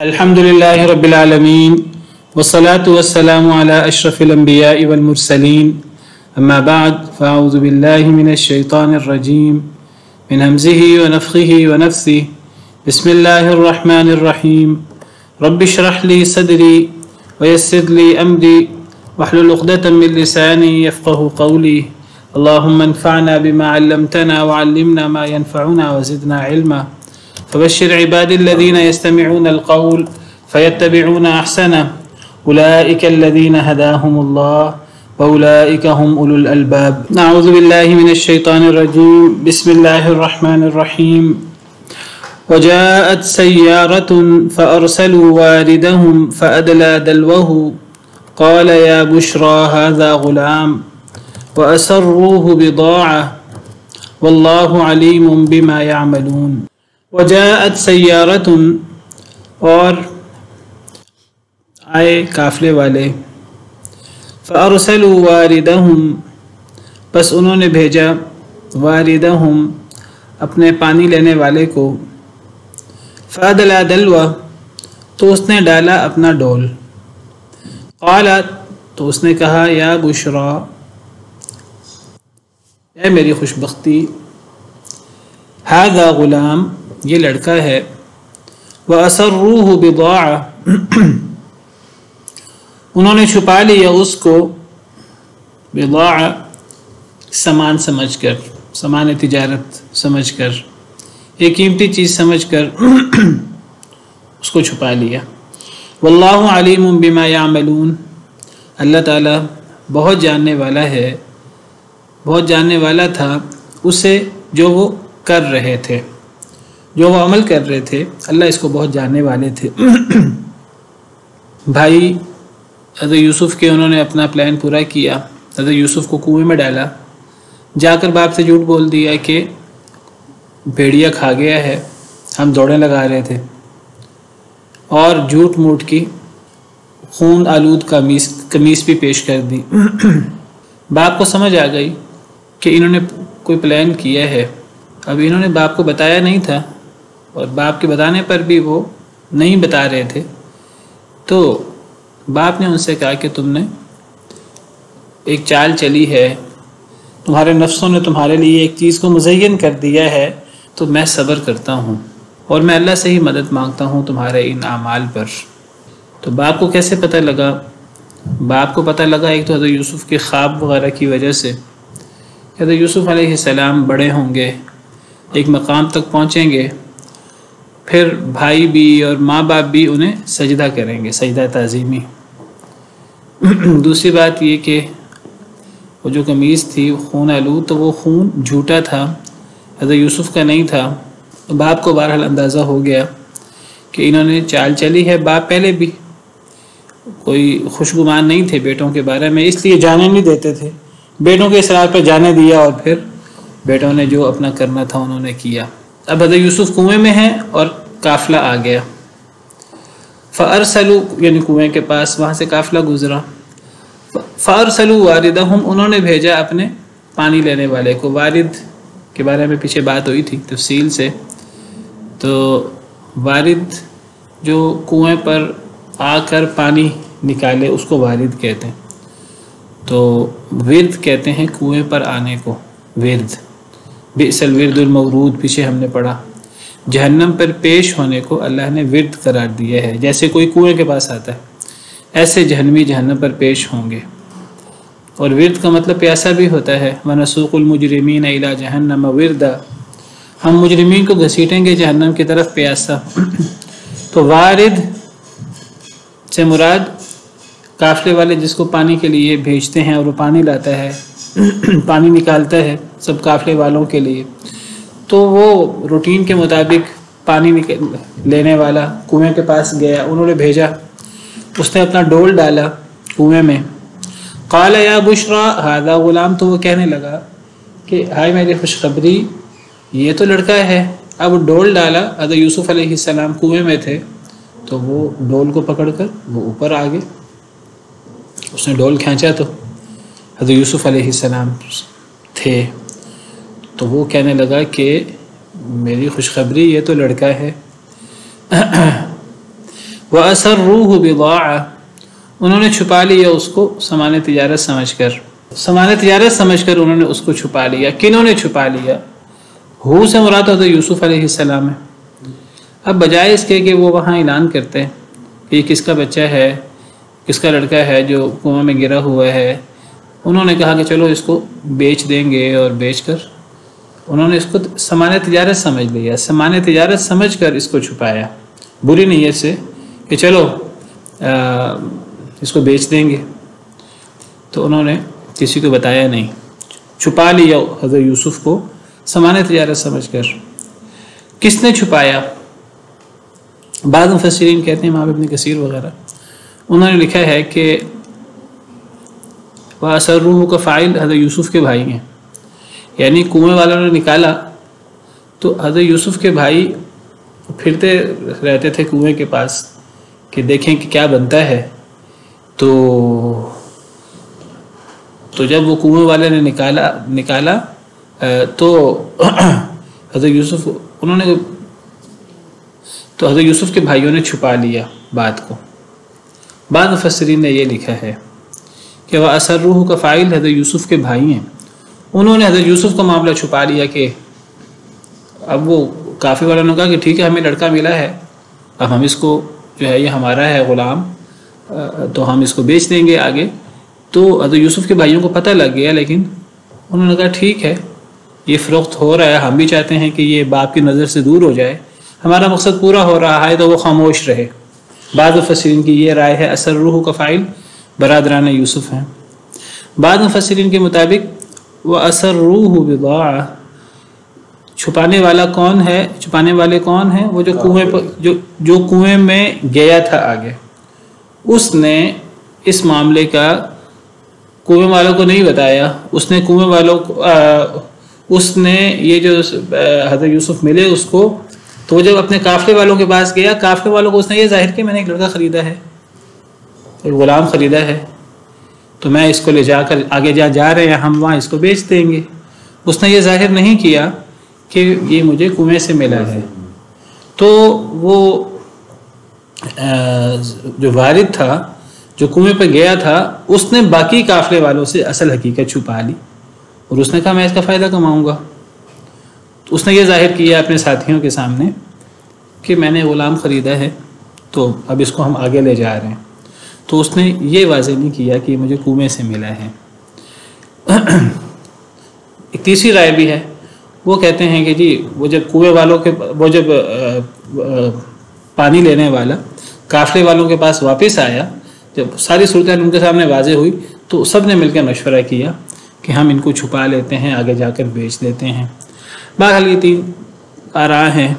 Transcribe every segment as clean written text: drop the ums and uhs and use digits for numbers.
الحمد لله رب العالمين والصلاة والسلام على أشرف الأنبياء والمرسلين أما بعد فأعوذ بالله من الشيطان الرجيم من همزه ونفخه ونفثه بسم الله الرحمن الرحيم رب اشرح لي صدري ويسر لي أمري واحلل عقدة من لساني يفقه قولي اللهم انفعنا بما علمتنا وعلمنا ما ينفعنا وزدنا علما فبشر عبادي الذين يستمعون القول فيتبعون أحسنه أولئك الذين هداهم الله وأولئك هم أولو الألباب نعوذ بالله من الشيطان الرجيم بسم الله الرحمن الرحيم وجاءت سيارة فأرسلوا واردهم فأدلى دلوه قال يا بشرى هذا غلام وأسروه بضاعة والله عليم بما يعملون وجاءت سیارۃ اور آئے قافلے والے فارسلوا واردہم بس انہوں نے بھیجا واردہم اپنے پانی لینے والے کو فادلا دلوا تو اس نے ڈالا اپنا ڈول قالت تو اس نے کہا یا بشرا اے میری خوش بختی ھذا غلام یہ لڑکا ہے وَأَسَرُّوهُ بِضَاعَةً انہوں نے چھپا لیا اس کو بضاعہ سامان سمجھ کر سامان تجارت سمجھ کر ایک قیمتی چیز سمجھ کر اس کو چھپا لیا واللہ علیم بما یعملون اللہ تعالیٰ بہت جاننے والا ہے بہت جاننے والا تھا اسے جو وہ کر رہے تھے جو وہ عمل کر رہے تھے اللہ اس کو بہت جاننے والے تھے بھائی حضرت یوسف کے انہوں نے اپنا پلان پورا کیا حضرت یوسف کو کنویں میں ڈالا جا کر باپ سے جھوٹ بول دیا کہ بھیڑیا کھا گیا ہے ہم دوڑیں لگا رہے تھے اور جھوٹ موٹ کی خون آلود قمیص بھی پیش کر دی باپ کو سمجھ آ گئی کہ انہوں نے کوئی پلان کیا ہے اب انہوں نے باپ کو بتایا نہیں تھا اور باپ کے بتانے پر بھی وہ نہیں بتا رہے تھے تو باپ نے ان سے کہا کہ تم نے ایک چال چلی ہے تمہارے نفسوں نے تمہارے لیے ایک چیز کو مزین کر دیا ہے تو میں صبر کرتا ہوں اور میں اللہ سے ہی مدد مانگتا ہوں تمہارے ان اعمال پر تو باپ کو کیسے پتہ لگا باپ کو پتہ لگا ایک تو حضرت یوسف کے خواب وغیرہ کی وجہ سے حضرت یوسف علیہ السلام بڑے ہوں گے ایک مقام تک پہنچیں گے پھر بھائی بھی اور ماں باپ بھی انہیں سجدہ کریں گے سجدہ تعظیمی دوسری بات یہ کہ وہ جو قمیص تھی خون آلود تو وہ خون جھوٹا تھا حضرت یوسف کا نہیں تھا تو باپ کو بہرحال اندازہ ہو گیا کہ انہوں نے چال چلی ہے باپ پہلے بھی کوئی خوشگمان نہیں تھے بیٹوں کے بارے میں اس لیے جانے نہیں دیتے تھے بیٹوں کے اصرار پر جانے دیا اور پھر بیٹوں نے جو اپنا کرنا تھا انہوں نے کیا اب حضرت یوسف کنویں میں ہیں اور قافلہ آ گیا فارسلوا یعنی کنویں کے پاس وہاں سے قافلہ گزرا فارسلوا واردہم انہوں نے بھیجا اپنے پانی لینے والے کو وارد کے بارے میں پیچھے بات ہوئی تھی تفصیل سے تو وارد جو کنویں پر آ کر پانی نکالے اس کو وارد کہتے ہیں تو ورد کہتے ہیں کنویں پر آنے کو ورد بئس الورد المورود پیچھے ہم نے پڑھا جہنم پر پیش ہونے کو اللہ نے ورد قرار دیا ہے جیسے کوئی کنویں کے پاس آتا ہے ایسے جہنمی جہنم پر پیش ہوں گے اور ورد کا مطلب پیاسا بھی ہوتا ہے وَنَسُوقُ الْمُجْرِمِينَ إِلَى جَهَنَّمَ وِرْدًا ہم مجرمین کو گھسیٹیں گے جہنم کی طرف پیاسا تو وارد سے مراد قافلے والے جس کو پانی کے لیے بھیجتے ہیں اور وہ پانی لاتا ہے پانی نکالتا ہے سب قافلے والوں کے لیے تو وہ روٹین کے مطابق پانی لینے والا کنویں کے پاس گیا انہوں نے بھیجا اس نے اپنا ڈول ڈالا کنویں میں قال یا بشرا ھذا غلام تو وہ کہنے لگا کہ ہائے میری خوشخبری یہ تو لڑکا ہے اب ڈول ڈالا حضرت یوسف علیہ السلام کنویں میں تھے تو وہ ڈول کو پکڑ کر وہ اوپر آ گئے اس نے ڈول کھینچا تو حضرت یوسف علیہ السلام تھے تو وہ کہنے لگا کہ میری خوشخبری یہ تو لڑکا ہے وَأَسَرُّوهُ بِضَاعَةً، انہوں نے چھپا لیا اس کو سامان تجارت سمجھ کر، سامان تجارت سمجھ کر انہوں نے اس کو چھپا لیا۔ کنہوں نے چھپا لیا؟ ہو سے مراد حضرت یوسف علیہ السلام ہے۔ اب بجائے اس کے کہ وہ وہاں اعلان کرتے ہیں کہ یہ کس کا بچہ ہے، کس کا لڑکا ہے جو کنویں میں گرا ہوا ہے، انہوں نے کہا کہ چلو اس کو بیچ دیں گے، اور بیچ کر انہوں نے اس کو سامان تجارت سمجھ لیا، سامان تجارت سمجھ کر اس کو چھپایا بری نیت سے کہ چلو اس کو بیچ دیں گے، تو انہوں نے کسی کو بتایا نہیں، چھپا لیا حضرت یوسف کو سامان تجارت سمجھ کر۔ کس نے چھپایا؟ بعض مفسرین کہتے ہیں، امام ابن کثیر وغیرہ، انہوں نے لکھا ہے کہ وَأَسَرُّوهُ کا فاعل حضرت یوسف کے بھائی ہیں، یعنی کنویں والوں نے نکالا تو حضرت یوسف کے بھائی پھرتے رہتے تھے کنویں کے پاس کہ دیکھیں کہ کیا بنتا ہے، تو جب وہ کنویں والے نے نکالا تو حضرت یوسف حضرت یوسف کے بھائیوں نے چھپا لیا بات کو۔ بعض مفسرین نے یہ لکھا ہے کہ وہ وَأَسَرُّوهُ کا فاعل حضرت یوسف کے بھائی ہیں، انہوں نے حضرت یوسف کا معاملہ چھپا لیا کہ اب وہ کافی والوں نے کہا کہ ٹھیک ہے ہمیں لڑکا ملا ہے، اب ہم اس کو جو ہے یہ ہمارا ہے غلام، تو ہم اس کو بیچ دیں گے آگے۔ تو حضرت یوسف کے بھائیوں کو پتہ لگ گیا، لیکن انہوں نے کہا ٹھیک ہے یہ فروخت ہو رہا ہے، ہم بھی چاہتے ہیں کہ یہ باپ کی نظر سے دور ہو جائے، ہمارا مقصد پورا ہو رہا ہے، تو وہ خاموش رہے۔ بعض مفسرین کی یہ رائے ہے اسرّوہ کا فاعل برادران یوسف ہیں۔ بعض مفسرین کے مطابق وَأَسَرُّوهُ بِضَاعَةً، چھپانے والے کون ہیں؟ وہ جو کنویں میں گیا تھا آگے، اس نے اس معاملے کا کنویں والوں کو نہیں بتایا، اس نے یہ جو حضرت یوسف ملے اس کو، تو جب اپنے قافلے والوں کے پاس گیا، قافلے والوں کو اس نے یہ ظاہر کیا میں نے ایک لڑکا خریدا ہے، ایک غلام خریدا ہے، تو میں اس کو لے جا کر آگے جا رہے ہیں ہم وہاں اس کو بیچ دیں گے۔ اس نے یہ ظاہر نہیں کیا کہ یہ مجھے کنویں سے ملا ہے۔ تو وہ جو والد تھا جو کنویں پہ گیا تھا، اس نے باقی قافلے والوں سے اصل حقیقت چھپا لی، اور اس نے کہا میں اس کا فائدہ کماؤں گا۔ تو اس نے یہ ظاہر کیا اپنے ساتھیوں کے سامنے کہ میں نے غلام خریدا ہے، تو اب اس کو ہم آگے لے جا رہے ہیں۔ تو اس نے یہ واضح نہیں کیا کہ یہ مجھے کنویں سے ملا ہے۔ ایک تیسری رائے بھی ہے، وہ کہتے ہیں کہ جی وہ جب کنویں والوں کے جب پانی لینے والا قافلے والوں کے پاس واپس آیا، جب ساری صورتحال ان کے سامنے واضح ہوئی، تو سب نے مل کر مشورہ کیا کہ ہم ان کو چھپا لیتے ہیں، آگے جا کر بیچ دیتے ہیں۔ بہرحال یہ 3 آراء ہیں۔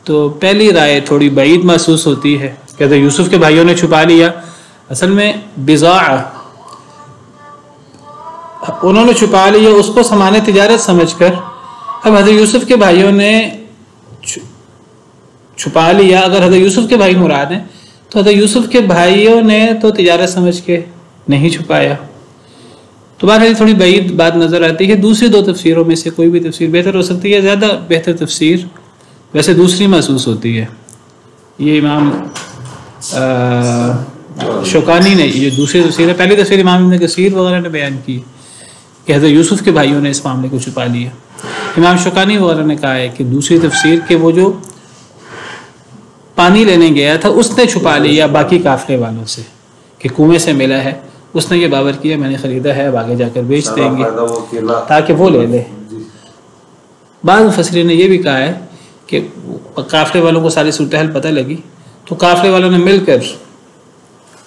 تو پہلی رائے تھوڑی بعید محسوس ہوتی ہے کہ حضرت یوسف کے بھائیوں نے چھپا لیا، اصل میں بضاعہ انہوں نے چھپا لیا اس کو سامان تجارت سمجھ کر۔ اب حضرت یوسف کے بھائیوں نے چھپا لیا، اگر حضرت یوسف کے بھائی مراد ہیں تو حضرت یوسف کے بھائیوں نے تو تجارت سمجھ کے نہیں چھپایا۔ تو بہرحال تھوڑی بعید بات نظر آتی ہے۔ دوسری 2 تفسیروں میں سے کوئی بھی تفسیر بہتر ہو سکتی ہے، زیادہ بہتر تفسیر ویسے دوسری محسوس ہوتی ہے۔ یہ امام شوکانی نے یہ دوسری تفسیر ہے، پہلی تفسیر امام ابن کثیر وغیرہ نے بیان کی کہ حضرت یوسف کے بھائیوں نے اس معاملے کو چھپا لیا۔ امام شوکانی وغیرہ نے کہا ہے کہ دوسری تفسیر کہ وہ جو پانی لینے گیا تھا اس نے چھپا لیا باقی قافلے والوں سے کہ کنویں سے ملا ہے، اس نے یہ باور کیا میں نے خریدا ہے، اب آگے جا کر بیچ دیں گے تاکہ وہ لے لے۔ بعض مفسرین نے یہ بھی کہا ہے کہ قافلے والوں کو ساری صورتحال پتہ لگی تو قافلے والوں نے مل کر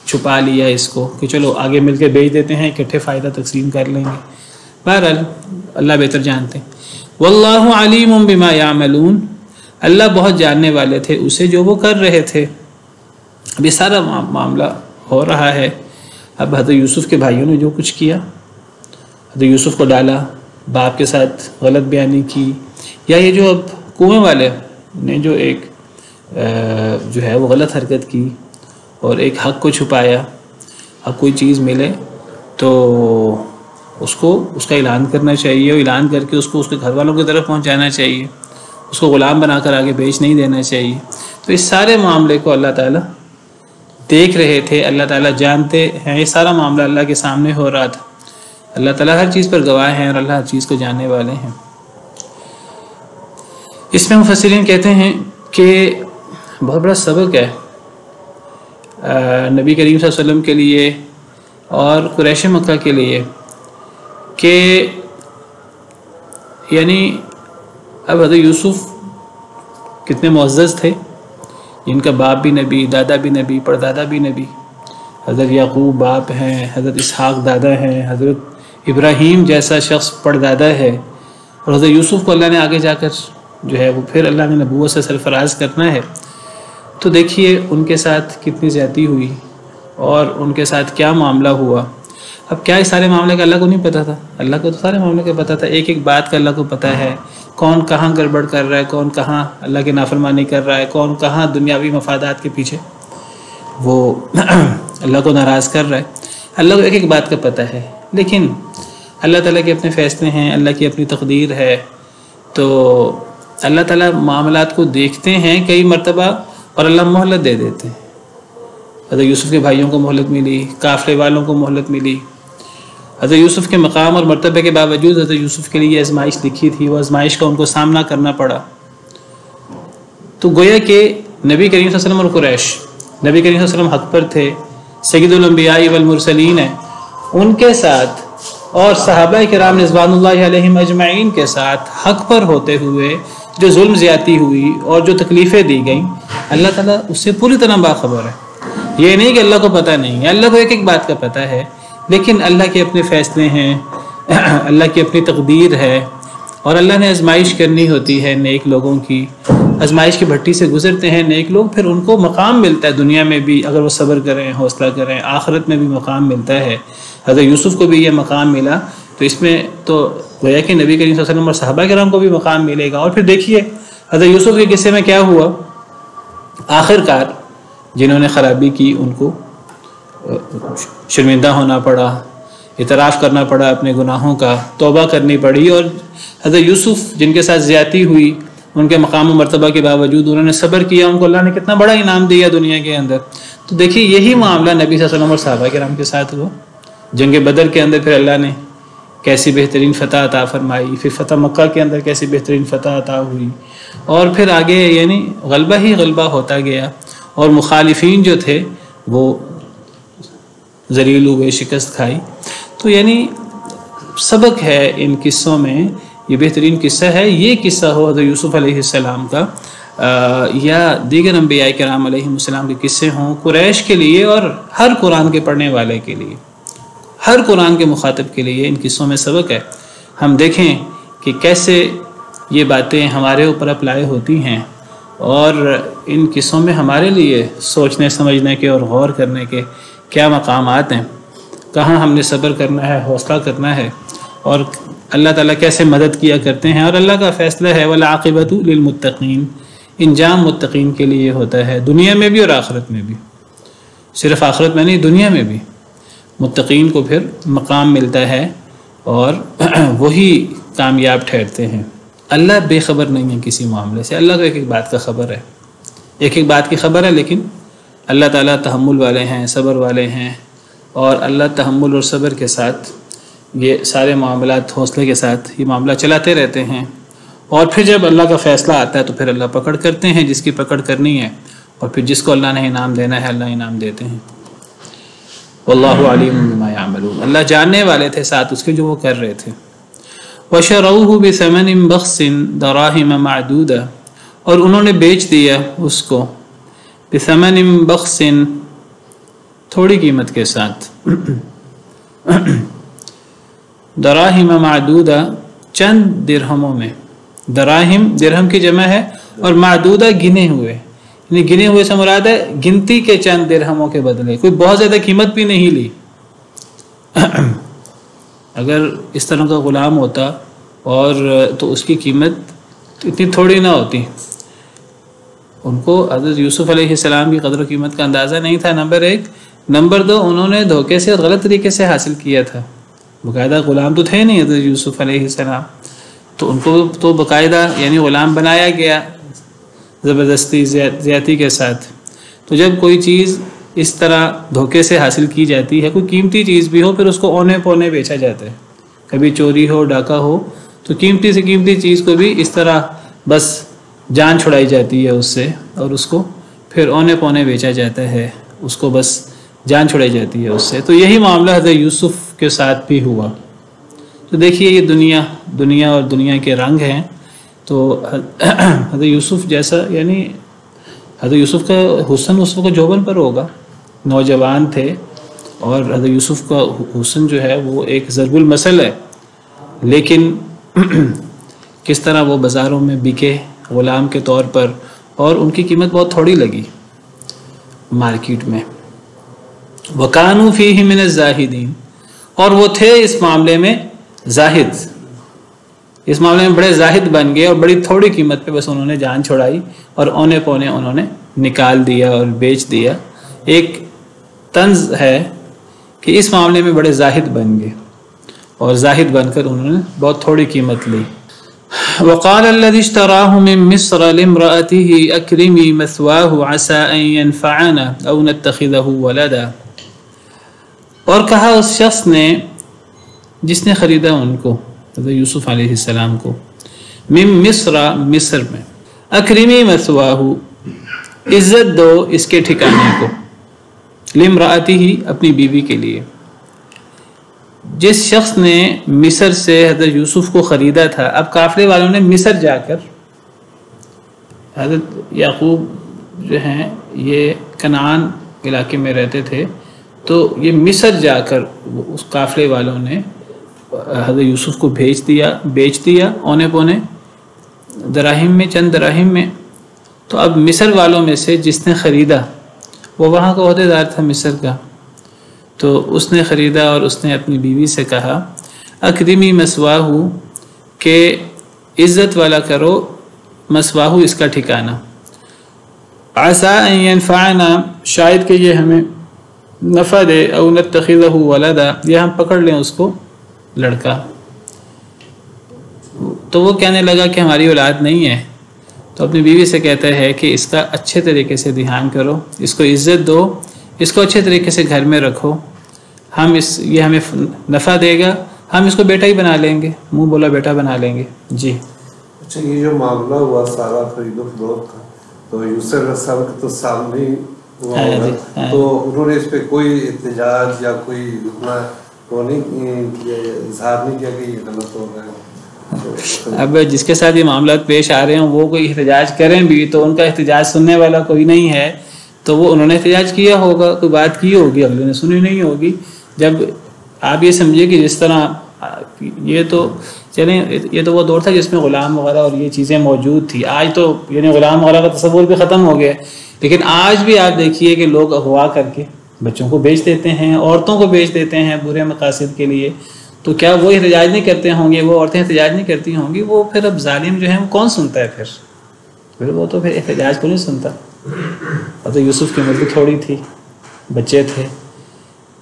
چھپا لیا اس کو کہ چلو آگے مل کے بیچ دیتے ہیں، اکٹھے فائدہ تقسیم کر لیں گے۔ بہرحال اللہ بہتر جانتے ہیں۔ واللہ علیم بما یعملون، اللہ بہت جاننے والے تھے اسے جو وہ کر رہے تھے۔ اب یہ سارا معاملہ ہو رہا ہے۔ اب حضرت یوسف کے بھائیوں نے جو کچھ کیا، حضرت یوسف کو ڈالا، باپ کے ساتھ غلط بیانی کی، یا یہ جو اب کنویں والے نے جو ایک جو ہے وہ غلط حرکت کی اور ایک حق کو چھپایا، اب کوئی چیز ملے تو اس کا اعلان کرنا چاہیے، اور اعلان کر کے اس کو اس کے گھر والوں کی طرف پہنچانا چاہیے، اس کو غلام بنا کر آگے بیچ نہیں دینا چاہیے۔ تو اس سارے معاملے کو اللہ تعالیٰ دیکھ رہے تھے، اللہ تعالیٰ جانتے ہیں، یہ سارا معاملہ اللہ کے سامنے ہو رہا تھا۔ اللہ تعالیٰ ہر چیز پر گواہ ہیں اور اللہ ہر چیز کو جاننے والے ہیں۔ اس میں مفسرین کہتے ہیں کہ بہت بڑا سبق ہے نبی کریم صلی اللہ علیہ وسلم کے لیے اور قریش مکہ کے لیے کہ یعنی اب حضرت یوسف کتنے معزز تھے، ان کا باپ بھی نبی، دادا بھی نبی، پردادا بھی نبی، حضرت یعقوب باپ ہیں، حضرت اسحاق دادا ہیں، حضرت ابراہیم جیسا شخص پردادا ہے، اور حضرت یوسف کو اللہ نے آگے جا کر جو ہے وہ پھر اللہ نے نبوت سے سرفراز کرنا ہے۔ تو دیکھیے ان کے ساتھ کتنی زیادتی ہوئی اور ان کے ساتھ کیا معاملہ ہوا۔ اب کیا اس سارے معاملے کا اللہ کو نہیں پتہ تھا؟ اللہ کو تو سارے معاملے کا پتہ تھا، ایک ایک بات کا اللہ کو پتہ ہے، کون کہاں گڑبڑ کر رہا ہے، کون کہاں اللہ کی نافرمانی کر رہا ہے، کون کہاں دنیاوی مفادات کے پیچھے وہ اللہ کو ناراض کر رہا ہے۔ اللہ کو ایک ایک بات کا پتہ ہے، لیکن اللہ تعالیٰ کے اپنے فیصلے ہیں، اللہ کی اپنی تقدیر ہے، تو اللہ تعالیٰ معاملات کو دیکھتے ہیں کئی مرتبہ اور اللہ مہلت دے دیتے ہیں۔ حضرت یوسف کے بھائیوں کو مہلت ملی، قافلے والوں کو مہلت ملی۔ حضرت یوسف کے مقام اور مرتبے کے باوجود حضرت یوسف کے لیے آزمائش لکھی تھی، وہ آزمائش کا ان کو سامنا کرنا پڑا۔ تو گویا کہ نبی کریم صلی اللہ علیہ وسلم اور قریش، نبی کریم صلی اللہ علیہ وسلم حق پر تھے، سید الانبیاء والمرسلین ہیں، ان کے ساتھ اور صحابہ کرام رضوان اللہ علیہم اجمعین کے ساتھ حق پر ہوتے ہوئے جو ظلم زیادتی ہوئی اور جو تکلیفیں دی گئیں، اللہ تعالیٰ اس سے پوری طرح باخبر ہے۔ یہ نہیں کہ اللہ کو پتہ نہیں ہے، اللہ کو ایک ایک بات کا پتہ ہے، لیکن اللہ کے اپنے فیصلے ہیں، اللہ کی اپنی تقدیر ہے، اور اللہ نے آزمائش کرنی ہوتی ہے نیک لوگوں کی، آزمائش کی بھٹی سے گزرتے ہیں نیک لوگ، پھر ان کو مقام ملتا ہے دنیا میں بھی اگر وہ صبر کریں، حوصلہ کریں، آخرت میں بھی مقام ملتا ہے۔ حضرت یوسف کو بھی یہ مقام ملا، تو اس میں تو گویا کہ نبی کریم صلی اللہ علیہ وسلم اور صحابہ کرام کو بھی مقام ملے گا۔ اور پھر دیکھیے حضرت یوسف کے قصے میں کیا ہوا، آخر کار جنہوں نے خرابی کی ان کو شرمندہ ہونا پڑا، اعتراف کرنا پڑا اپنے گناہوں کا، توبہ کرنی پڑی، اور حضرت یوسف جن کے ساتھ زیادتی ہوئی ان کے مقام و مرتبہ کے باوجود انہوں نے صبر کیا، ان کو اللہ نے کتنا بڑا انعام دیا دنیا کے اندر۔ تو دیکھیے یہی معاملہ نبی صلی اللہ علیہ وسلم اور صحابہ کرام کے ساتھ ہوا۔ جنگ بدر کے اندر پھر اللہ نے کیسی بہترین فتح عطا فرمائی، پھر فتح مکہ کے اندر کیسی بہترین فتح عطا ہوئی، اور پھر آگے یعنی غلبہ ہی غلبہ ہوتا گیا، اور مخالفین جو تھے وہ ذلیل ہوئے، شکست کھائی۔ تو یعنی سبق ہے ان قصوں میں، یہ بہترین قصہ ہے، یہ قصہ ہو حضرت یوسف علیہ السلام کا یا دیگر انبیاء کرام علیہ السلام کے قصے ہوں، قریش کے لیے اور ہر قرآن کے پڑھنے والے کے لیے، ہر قرآن کے مخاطب کے لیے ان قصوں میں سبق ہے۔ ہم دیکھیں کہ کیسے یہ باتیں ہمارے اوپر اپلائی ہوتی ہیں، اور ان قصوں میں ہمارے لیے سوچنے سمجھنے کے اور غور کرنے کے کیا مقامات ہیں، کہاں ہم نے صبر کرنا ہے، حوصلہ کرنا ہے، اور اللہ تعالیٰ کیسے مدد کیا کرتے ہیں۔ اور اللہ کا فیصلہ ہے والعاقبۃ للمتقین، انجام متقین کے لیے ہوتا ہے، دنیا میں بھی اور آخرت میں بھی، صرف آخرت میں نہیں دنیا میں بھی متقین کو پھر مقام ملتا ہے اور وہی کامیاب ٹھہرتے ہیں۔ اللہ بے خبر نہیں ہے کسی معاملے سے، اللہ کو ایک ایک بات کا خبر ہے، ایک ایک بات کی خبر ہے، لیکن اللہ تعالیٰ تحمل والے ہیں، صبر والے ہیں، اور اللہ تحمل اور صبر کے ساتھ یہ سارے معاملات حوصلے کے ساتھ یہ معاملہ چلاتے رہتے ہیں، اور پھر جب اللہ کا فیصلہ آتا ہے تو پھر اللہ پکڑ کرتے ہیں جس کی پکڑ کرنی ہے، اور پھر جس کو اللہ نے انعام دینا ہے اللہ انعام دیتے ہیں۔ واللہ علیم بما یعملون، اللہ جاننے والے تھے ساتھ اس کے جو وہ کر رہے تھے۔ وَشَرَوْهُ بِثَمَنٍ بَخْسٍ دَرَاهِمَ مَعْدُودَةٍ، اور انہوں نے بیچ دیا اس کو بِثَمَنٍ بَخْسٍ، تھوڑی قیمت کے ساتھ، دراہم معدودہ، چند درہموں میں، دراہم درہم کی جمع ہے، اور معدودہ گنے ہوئے، یعنی گنے ہوئے سے مراد ہے گنتی کے چند درہموں کے بدلے، کوئی بہت زیادہ قیمت بھی نہیں لی۔ اگر اس طرح کا غلام ہوتا اور تو اس کی قیمت اتنی تھوڑی نہ ہوتی، ان کو حضرت یوسف علیہ السلام کی قدر و قیمت کا اندازہ نہیں تھا، نمبر ایک، نمبر دو انہوں نے دھوکے سے اور غلط طریقے سے حاصل کیا تھا، باقاعدہ غلام تو تھے نہیں حضرت یوسف علیہ السلام، تو ان کو تو باقاعدہ یعنی غلام بنایا گیا زبردستی زیادتی کے ساتھ۔ تو جب کوئی چیز اس طرح دھوکے سے حاصل کی جاتی ہے. کوئی قیمتی چیز بھی ہو پھر اس کو اونے پونے بیچا جاتا ہے. کبھی چوری ہو ڈاکہ ہو تو قیمتی سے قیمتی چیز کو بھی اس طرح بس جان چھڑائی جاتی ہے اس سے اور اس کو پھر اونے پونے بیچا جاتا ہے, اس کو بس جان چھڑائی جاتی ہے اس سے. تو یہی معاملہ حضرت یوسف کے ساتھ بھی ہوا. تو دیکھیے یہ دنیا اور دنیا کے رنگ ہیں. تو حضرت یوسف جیسا یعنی حضرت یوسف کا حسن اس وقت جوبن پر ہوگا, نوجوان تھے, اور حضرت یوسف کا حسن جو ہے وہ ایک ضرب المثل ہے, لیکن کس طرح وہ بازاروں میں بکے غلام کے طور پر, اور ان کی قیمت بہت تھوڑی لگی مارکیٹ میں. وَكَانُوا فِيهِ مِنَ الزَّاهِدِينَ, اور وہ تھے اس معاملے میں زاہد, اس معاملے میں بڑے زاہد بن گئے اور بڑی تھوڑی قیمت پہ بس انہوں نے جان چھڑائی اور اونے پونے انہوں نے نکال دیا اور بیچ دیا. ایک طنز ہے کہ اس معاملے میں بڑے زاہد بن گئے اور زاہد بن کر انہوں نے بہت تھوڑی قیمت لی. وقال الذي اشتراه من مصر لامرأته أكرمي مثواه عسى أن ينفعنا أو نتخذه ولدا, اور کہا اس شخص نے جس نے خریدا ان کو حضرت یوسف علیہ السلام کو, من مصر مصر میں, اکرمی مثواہ عزت دو اس کے ٹھکانے کو, لامرأته اپنی بیوی کے لیے. جس شخص نے مصر سے حضرت یوسف کو خریدا تھا, اب قافلے والوں نے مصر جا کر, حضرت یعقوب جو ہیں یہ کنعان علاقے میں رہتے تھے, تو یہ مصر جا کر اس قافلے والوں نے حضرت یوسف کو بیچ دیا اونے پونے دراہم میں, چند دراہم میں. تو اب مصر والوں میں سے جس نے خریدا وہ وہاں کا عہدے دار تھا مصر کا, تو اس نے خریدا اور اس نے اپنی بیوی سے کہا اکرمی مثواہ, کہ عزت والا کرو مثواہ اس کا ٹھکانہ, عسى ان ينفعنا شاید کہ یہ ہمیں نفع دے, او نتخذہ ولدا یا ہم پکڑ لیں اس کو لڑکا. تو وہ کہنے لگا کہ ہماری اولاد نہیں ہے, تو اپنی بیوی سے کہتا ہے کہ اس کا اچھے طریقے سے دھیان کرو, اس کو عزت دو, اس کو اچھے طریقے سے گھر میں رکھو, یہ ہمیں نفع دے گا, ہم اس کو بیٹا ہی بنا لیں گے, منہ بولا بیٹا بنا لیں گے. جی اچھا, یہ جو معاملہ ہوا سارا خرید و فروخت کا, تو یوسف علیہ السلام کے تو سامنے ہی ہوا ہوگا, تو انہوں نے اس پہ کوئی احتجاج یا کوئی اتنا وہ نہیں اظہار نہیں کیا کہ یہ غلط ہو رہا ہے؟ اب جس کے ساتھ یہ معاملات پیش آ رہے ہیں وہ کوئی احتجاج کریں بھی تو ان کا احتجاج سننے والا کوئی نہیں ہے, تو وہ انہوں نے احتجاج کیا ہوگا, کوئی بات کی ہوگی, اگلے نے سنی نہیں ہوگی. جب آپ یہ سمجھے کہ جس طرح یہ تو چلیں, یہ تو وہ دور تھا جس میں غلام وغیرہ اور یہ چیزیں موجود تھی. آج تو یعنی غلام وغیرہ کا تصور بھی ختم ہو گیا, لیکن آج بھی آپ دیکھیے کہ لوگ اغوا کر کے بچوں کو بیچ دیتے ہیں, عورتوں کو بیچ دیتے ہیں برے مقاصد کے لیے. تو کیا وہ احتجاج نہیں کرتے ہوں گے, وہ عورتیں احتجاج نہیں کرتی ہوں گی؟ وہ پھر اب ظالم جو ہے وہ کون سنتا ہے پھر وہ تو پھر احتجاج کو نہیں سنتا. اب تو یوسف کی عمر بھی تھوڑی تھی, بچے تھے,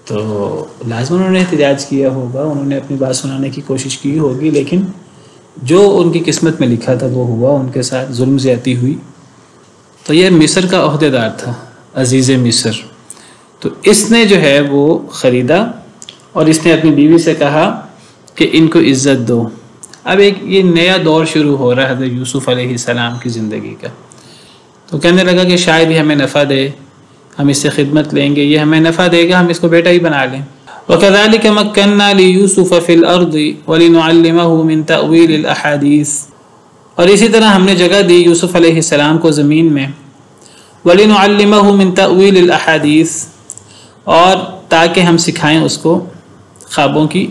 تو لازم انہوں نے احتجاج کیا ہوگا, انہوں نے اپنی بات سنانے کی کوشش کی ہوگی, لیکن جو ان کی قسمت میں لکھا تھا وہ ہوا, ان کے ساتھ ظلم زیادتی ہوئی. تو یہ مصر کا عہدے دار تھا, عزیز مصر. تو اس نے جو ہے وہ خریدا اور اس نے اپنی بیوی سے کہا کہ ان کو عزت دو. اب ایک یہ نیا دور شروع ہو رہا ہے حضرت یوسف علیہ السلام کی زندگی کا. تو کہنے لگا کہ شاید یہ ہمیں نفع دے, ہم اس سے خدمت لیں گے, یہ ہمیں نفع دے گا, ہم اس کو بیٹا ہی بنا لیں. وَكَذَلِكَ مَكَّنَّا لِيُوسُفَ فِي الْأَرْضِ وَلِنُعَلِّمَهُ مِنْ تَأْوِيلِ الْأَحَادِيثِ, اور اسی طرح ہم نے جگہ دی یوسف علیہ السلام کو زمین میں, وَلِنُعَلِّمَهُ مِنْ تَأْوِيلِ الْأَحَادِيثِ, اور تاکہ ہم سکھائیں اس کو خوابوں کی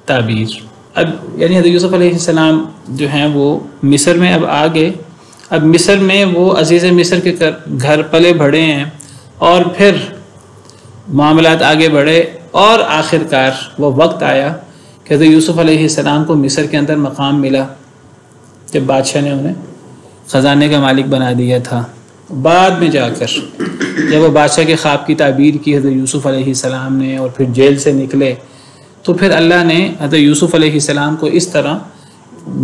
تعبیر. اب یعنی حضرت یوسف علیہ السلام جو ہیں وہ مصر میں اب آ گئے. اب مصر میں وہ عزیز مصر کے گھر پلے بڑھے ہیں, اور پھر معاملات آگے بڑھے, اور آخر کار وہ وقت آیا کہ حضرت یوسف علیہ السلام کو مصر کے اندر مقام ملا, جب بادشاہ نے انہیں خزانے کا مالک بنا دیا تھا. بعد میں جا کر جب وہ بادشاہ کے خواب کی تعبیر کی حضرت یوسف علیہ السلام نے, اور پھر جیل سے نکلے, تو پھر اللہ نے حضرت یوسف علیہ السلام کو اس طرح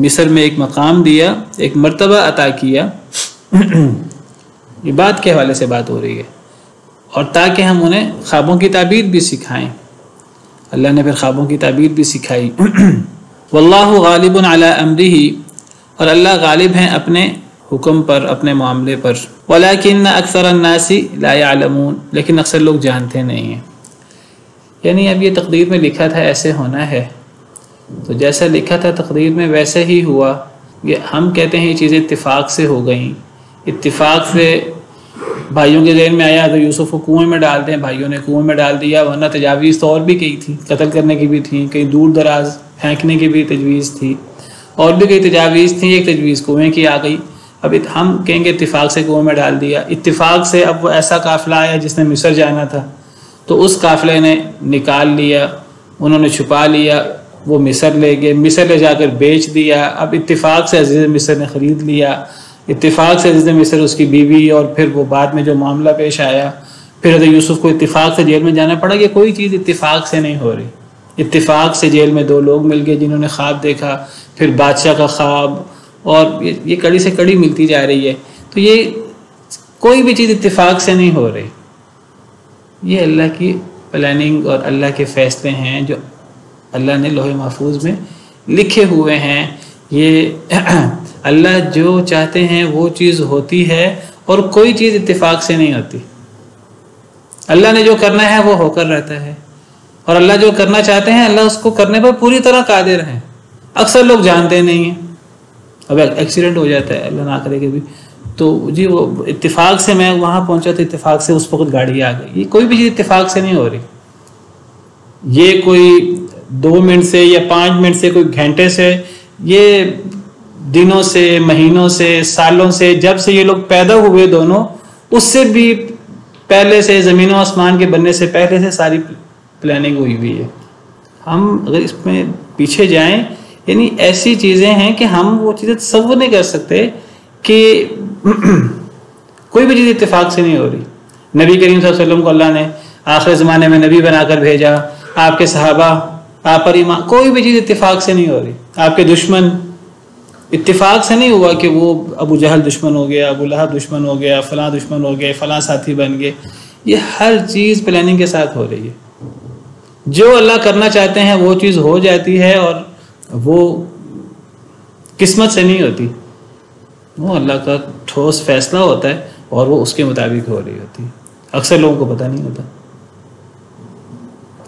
مصر میں ایک مقام دیا, ایک مرتبہ عطا کیا. یہ بات کے حوالے سے بات ہو رہی ہے. اور تاکہ ہم انہیں خوابوں کی تعبیر بھی سکھائیں۔ اللہ نے پھر خوابوں کی تعبیر بھی سکھائی۔ واللہ غالب علی امرہ، اور اللہ غالب ہیں اپنے حکم پر، اپنے معاملے پر۔ ولکن اکثر الناس لا یعلمون، لیکن اکثر لوگ جانتے نہیں ہیں۔ یعنی اب یہ تقدیر میں لکھا تھا ایسے ہونا ہے، تو جیسا لکھا تھا تقدیر میں ویسے ہی ہوا۔ یہ ہم کہتے ہیں یہ چیزیں اتفاق سے ہو گئیں، اتفاق سے بھائیوں کے ذہن میں آیا تو یوسف کو کنویں میں ڈال دیں، بھائیوں نے کنویں میں ڈال دیا، ورنہ تجاویز تو اور بھی کئی تھی، قتل کرنے کی بھی تھی، کئی دور دراز پھینکنے کی بھی تجویز تھی، اور بھی کئی تجاویز تھیں، ایک تجویز کنویں کی آ گئی۔ اب ہم کہیں گے اتفاق سے کنویں میں ڈال دیا، اتفاق سے اب وہ ایسا قافلہ آیا جس نے مصر جانا تھا، تو اس قافلے نے نکال لیا، انہوں نے چھپا لیا، وہ مصر لے گئے، مصر لے جا کر بیچ دیا۔ اب اتفاق سے عزیز مصر نے خرید لیا، اتفاق سے عزیز مصر اس کی بیوی، اور پھر وہ بعد میں جو معاملہ پیش آیا، پھر حضرت یوسف کو اتفاق سے جیل میں جانا پڑا۔ یہ کوئی چیز اتفاق سے نہیں ہو رہی۔ اتفاق سے جیل میں 2 لوگ مل گئے جنہوں نے خواب دیکھا، پھر بادشاہ کا خواب، اور یہ کڑی سے کڑی ملتی جا رہی ہے۔ تو یہ کوئی بھی چیز اتفاق سے نہیں ہو رہی، یہ اللہ کی پلاننگ اور اللہ کے فیصلے ہیں جو اللہ نے لوح محفوظ میں لکھے ہوئے ہیں۔ یہ اللہ جو چاہتے ہیں وہ چیز ہوتی ہے، اور کوئی چیز اتفاق سے نہیں ہوتی۔ اللہ نے جو کرنا ہے وہ ہو کر رہتا ہے، اور اللہ جو کرنا چاہتے ہیں اللہ اس کو کرنے پر پوری طرح قادر ہیں۔ اکثر لوگ جانتے نہیں ہیں۔ اب ایکسیڈنٹ ہو جاتا ہے، اللہ نہ کرے کہ بھی، تو جی وہ اتفاق سے میں وہاں پہنچا تو اتفاق سے اس وقت گاڑی آ گئی۔ یہ کوئی بھی چیز اتفاق سے نہیں ہو رہی۔ یہ کوئی 2 منٹ سے یا 5 منٹ سے، کوئی گھنٹے سے، یہ دنوں سے، مہینوں سے، سالوں سے، جب سے یہ لوگ پیدا ہوئے دونوں، اس سے بھی پہلے سے، زمین و آسمان کے بننے سے پہلے سے ساری پلاننگ ہوئی ہوئی ہے۔ ہم اگر اس میں پیچھے جائیں، یعنی ایسی چیزیں ہیں کہ ہم وہ چیزیں تصور نہیں کر سکتے کہ کوئی بھی چیز اتفاق سے نہیں ہو رہی۔ نبی کریم صلی اللہ علیہ وسلم کو اللہ نے آخر زمانے میں نبی بنا کر بھیجا، آپ کے صحابہ آپ پر ایمان، کوئی بھی چیز اتفاق سے نہیں ہو رہی۔ آپ کے دشمن، اتفاق سے نہیں ہوا کہ وہ ابو جہل دشمن ہو گیا، ابو لہب دشمن ہو گیا، فلاں دشمن ہو گئے، فلاں ساتھی بن گئے۔ یہ ہر چیز پلاننگ کے ساتھ ہو رہی ہے۔ جو اللہ کرنا چاہتے ہیں وہ چیز ہو جاتی ہے، اور وہ قسمت سے نہیں ہوتی، وہ اللہ کا ٹھوس فیصلہ ہوتا ہے، اور وہ اس کے مطابق ہو رہی ہوتی ہے۔ اکثر لوگوں کو پتہ نہیں ہوتا۔